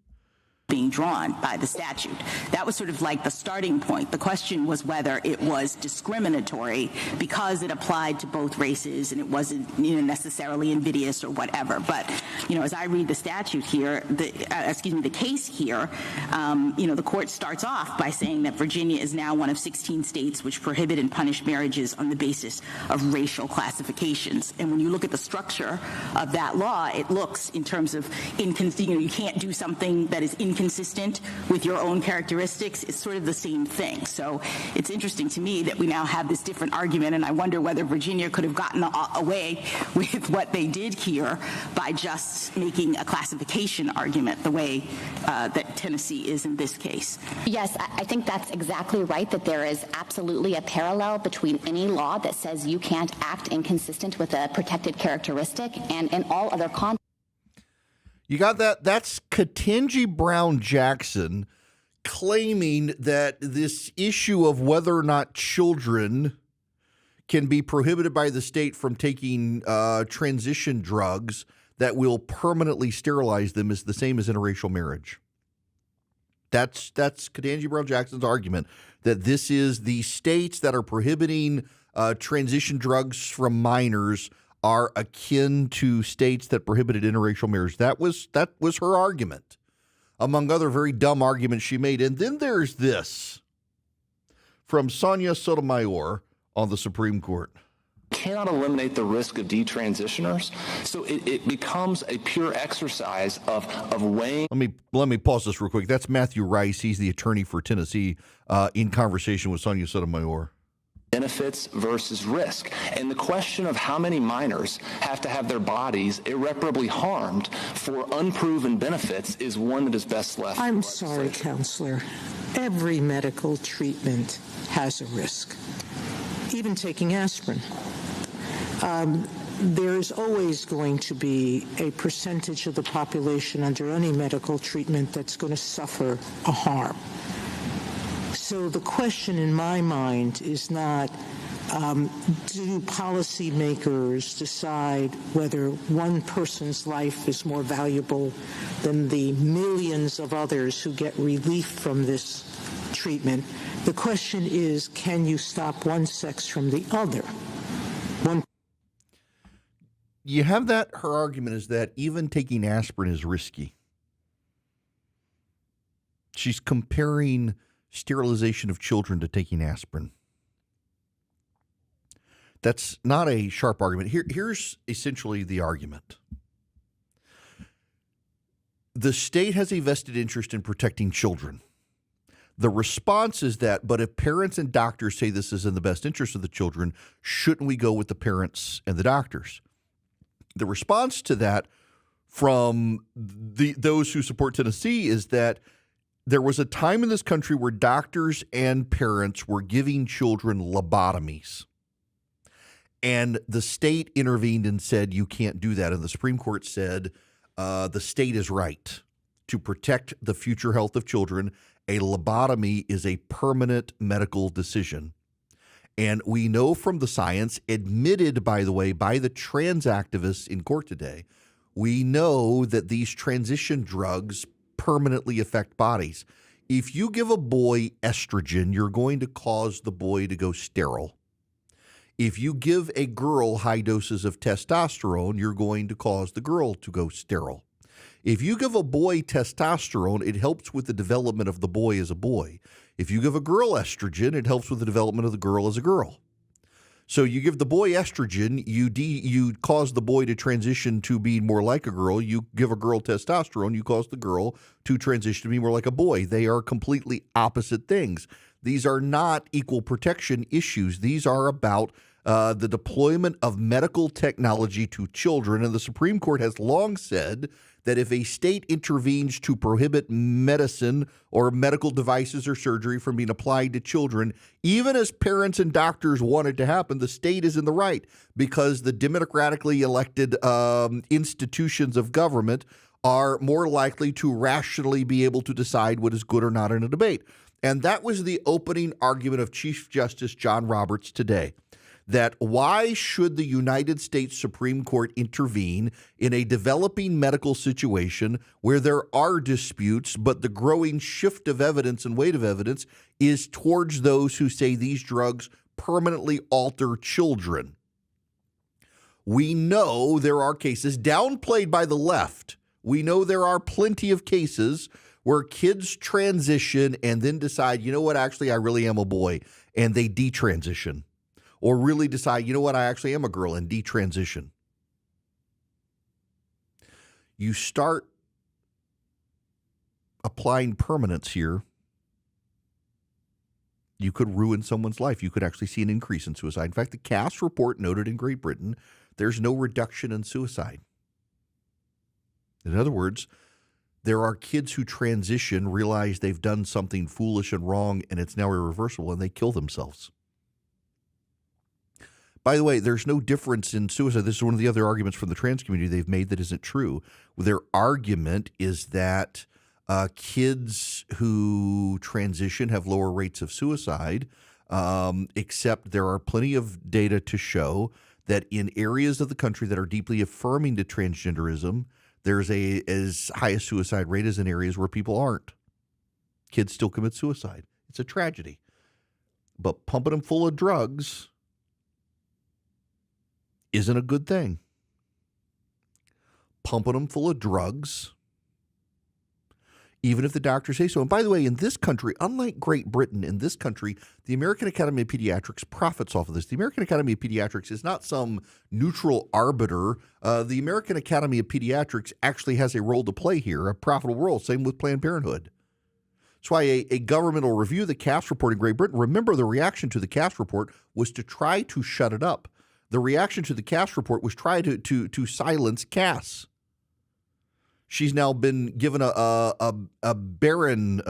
being drawn by the statute. That was sort of like the starting point. The question was whether it was discriminatory because it applied to both races and it wasn't necessarily invidious or whatever. But, as I read the statute here, the case here, the court starts off by saying that Virginia is now one of 16 states which prohibit and punish marriages on the basis of racial classifications. And when you look at the structure of that law, it looks in terms of you can't do something that is inconsistent inconsistent with your own characteristics, it's sort of the same thing. So it's interesting to me that we now have this different argument, and I wonder whether Virginia could have gotten away with what they did here by just making a classification argument the way that Tennessee is in this case. Yes, I think that's exactly right, that there is absolutely a parallel between any law that says you can't act inconsistent with a protected characteristic and in all other contexts. You got that? That's Ketanji Brown Jackson claiming that this issue of whether or not children can be prohibited by the state from taking transition drugs that will permanently sterilize them is the same as interracial marriage. That's Ketanji Brown Jackson's argument, that this is the states that are prohibiting transition drugs from minors are akin to states that prohibited interracial marriage. That was her argument, among other very dumb arguments she made. And then there's this from Sonia Sotomayor on the Supreme Court. Cannot eliminate the risk of detransitioners, so it becomes a pure exercise of weighing. Let me pause this real quick. That's Matthew Rice. He's the attorney for Tennessee in conversation with Sonia Sotomayor. Benefits versus risk. And the question of how many minors have to have their bodies irreparably harmed for unproven benefits is one that is best left. I'm sorry, Counselor. Every medical treatment has a risk. Even taking aspirin. There's always going to be a percentage of the population under any medical treatment that's going to suffer a harm. So the question in my mind is not, do policymakers decide whether one person's life is more valuable than the millions of others who get relief from this treatment? The question is, can you stop one sex from the other? You have that, her argument is that even taking aspirin is risky. She's comparing sterilization of children to taking aspirin. That's not a sharp argument. Here's essentially the argument. The state has a vested interest in protecting children. The response is that, but if parents and doctors say this is in the best interest of the children, shouldn't we go with the parents and the doctors? The response to that from those who support Tennessee is that there was a time in this country where doctors and parents were giving children lobotomies. And the state intervened and said, you can't do that. And the Supreme Court said the state is right to protect the future health of children. A lobotomy is a permanent medical decision. And we know from the science, admitted, by the way, by the trans activists in court today, we know that these transition drugs permanently affect bodies. If you give a boy estrogen, you're going to cause the boy to go sterile. If you give a girl high doses of testosterone, you're going to cause the girl to go sterile. If you give a boy testosterone, it helps with the development of the boy as a boy. If you give a girl estrogen, it helps with the development of the girl as a girl. So you give the boy estrogen, you cause the boy to transition to be more like a girl. You give a girl testosterone, you cause the girl to transition to be more like a boy. They are completely opposite things. These are not equal protection issues. These are about the deployment of medical technology to children. And the Supreme Court has long said that if a state intervenes to prohibit medicine or medical devices or surgery from being applied to children, even as parents and doctors want it to happen, the state is in the right, because the democratically elected institutions of government are more likely to rationally be able to decide what is good or not in a debate. And that was the opening argument of Chief Justice John Roberts today. That why should the United States Supreme Court intervene in a developing medical situation where there are disputes, but the growing shift of evidence and weight of evidence is towards those who say these drugs permanently alter children? We know there are cases downplayed by the left. We know there are plenty of cases where kids transition and then decide, you know what, actually, I really am a boy, and they detransition. Or really decide, you know what, I actually am a girl, and detransition. You start applying permanence here, you could ruin someone's life. You could actually see an increase in suicide. In fact, the Cass report noted in Great Britain, there's no reduction in suicide. In other words, there are kids who transition, realize they've done something foolish and wrong, and it's now irreversible, and they kill themselves. By the way, there's no difference in suicide. This is one of the other arguments from the trans community they've made that isn't true. Their argument is that kids who transition have lower rates of suicide, except there are plenty of data to show that in areas of the country that are deeply affirming to transgenderism, there's as high a suicide rate as in areas where people aren't. Kids still commit suicide. It's a tragedy. But pumping them full of drugs isn't a good thing. Pumping them full of drugs, even if the doctors say so. And by the way, in this country, unlike Great Britain, in this country, the American Academy of Pediatrics profits off of this. The American Academy of Pediatrics is not some neutral arbiter. The American Academy of Pediatrics actually has a role to play here, a profitable role. Same with Planned Parenthood. That's why a governmental review of the Cass report in Great Britain, remember the reaction to the Cass report was to try to shut it up. The reaction to the Cass report was try to silence Cass. She's now been given a baron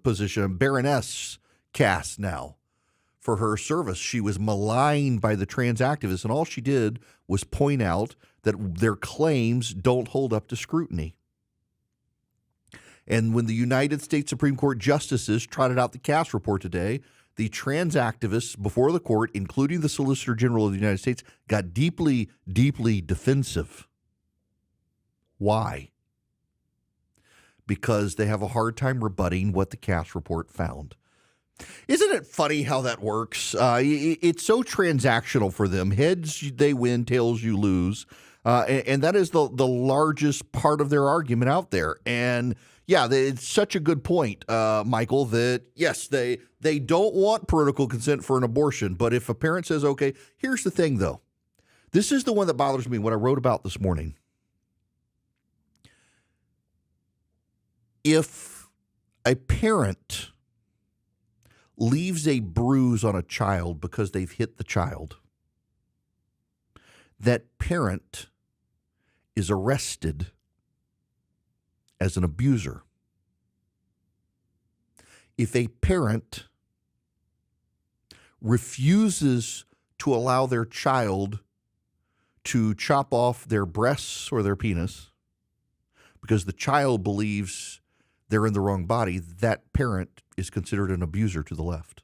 position, a baroness Cass now for her service. She was maligned by the trans activists, and all she did was point out that their claims don't hold up to scrutiny. And when the United States Supreme Court justices trotted out the Cass report today, the trans activists before the court, including the Solicitor General of the United States, got deeply, deeply defensive. Why? Because they have a hard time rebutting what the Cass report found. Isn't it funny how that works? It's so transactional for them. Heads, they win. Tails, you lose. And that is the largest part of their argument out there. And yeah, it's such a good point, Michael, that yes, they don't want parental consent for an abortion. But if a parent says, okay, here's the thing, though. This is the one that bothers me, what I wrote about this morning. If a parent leaves a bruise on a child because they've hit the child, that parent is arrested as an abuser. If a parent refuses to allow their child to chop off their breasts or their penis because the child believes they're in the wrong body, that parent is considered an abuser to the left.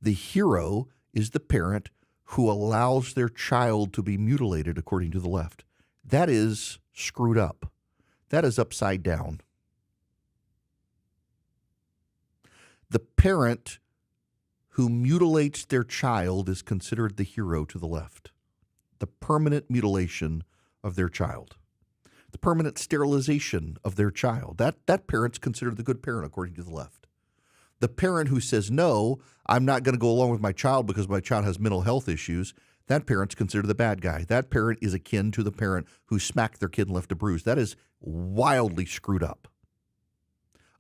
The hero is the parent who allows their child to be mutilated, according to the left. That is screwed up. That is upside down. The parent who mutilates their child is considered the hero to the left. The permanent mutilation of their child. The permanent sterilization of their child. That parent's considered the good parent, according to the left. The parent who says, no, I'm not going to go along with my child because my child has mental health issues, that parent's considered the bad guy. That parent is akin to the parent who smacked their kid and left a bruise. That is wildly screwed up.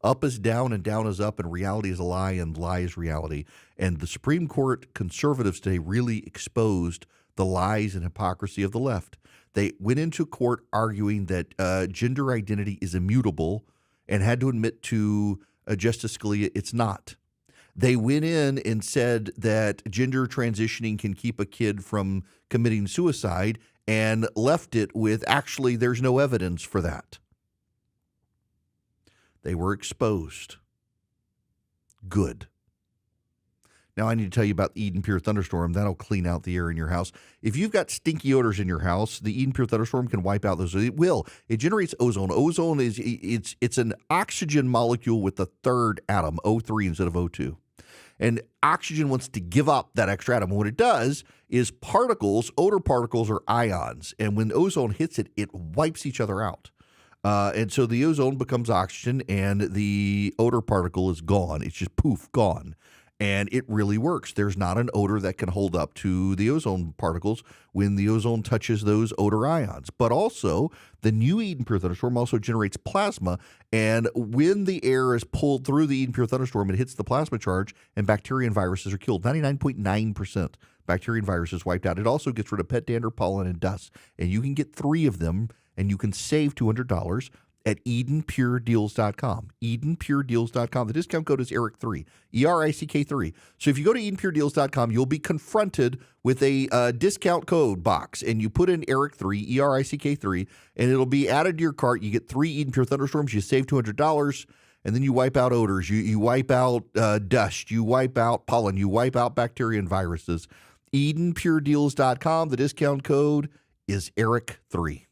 Up is down and down is up, and reality is a lie and lie is reality. And the Supreme Court conservatives today really exposed the lies and hypocrisy of the left. They went into court arguing that gender identity is immutable and had to admit to Justice Scalia it's not. They went in and said that gender transitioning can keep a kid from committing suicide and left it with actually there's no evidence for that. They were exposed. Good. Now I need to tell you about the Eden Pure Thunderstorm. That'll clean out the air in your house. If you've got stinky odors in your house, the Eden Pure Thunderstorm can wipe out those. It will. It generates ozone. Ozone is it's an oxygen molecule with the third atom, O3 instead of O2. And oxygen wants to give up that extra atom. And what it does is particles, odor particles are ions. And when ozone hits it, it wipes each other out. And so the ozone becomes oxygen and the odor particle is gone. It's just poof, gone. And it really works. There's not an odor that can hold up to the ozone particles when the ozone touches those odor ions. But also, the new Eden Pure Thunderstorm also generates plasma. And when the air is pulled through the Eden Pure Thunderstorm, it hits the plasma charge, and bacteria and viruses are killed. 99.9% bacteria and viruses wiped out. It also gets rid of pet dander, pollen, and dust. And you can get 3 of them, and you can save $200 at EdenPureDeals.com. EdenPureDeals.com. The discount code is Erick3, ERICK3. So if you go to EdenPureDeals.com, you'll be confronted with a discount code box, and you put in Erick3, ERICK3, and it'll be added to your cart. You get 3 Eden Pure Thunderstorms. You save $200, and then you wipe out odors. You wipe out dust. You wipe out pollen. You wipe out bacteria and viruses. EdenPureDeals.com. The discount code is Erick3.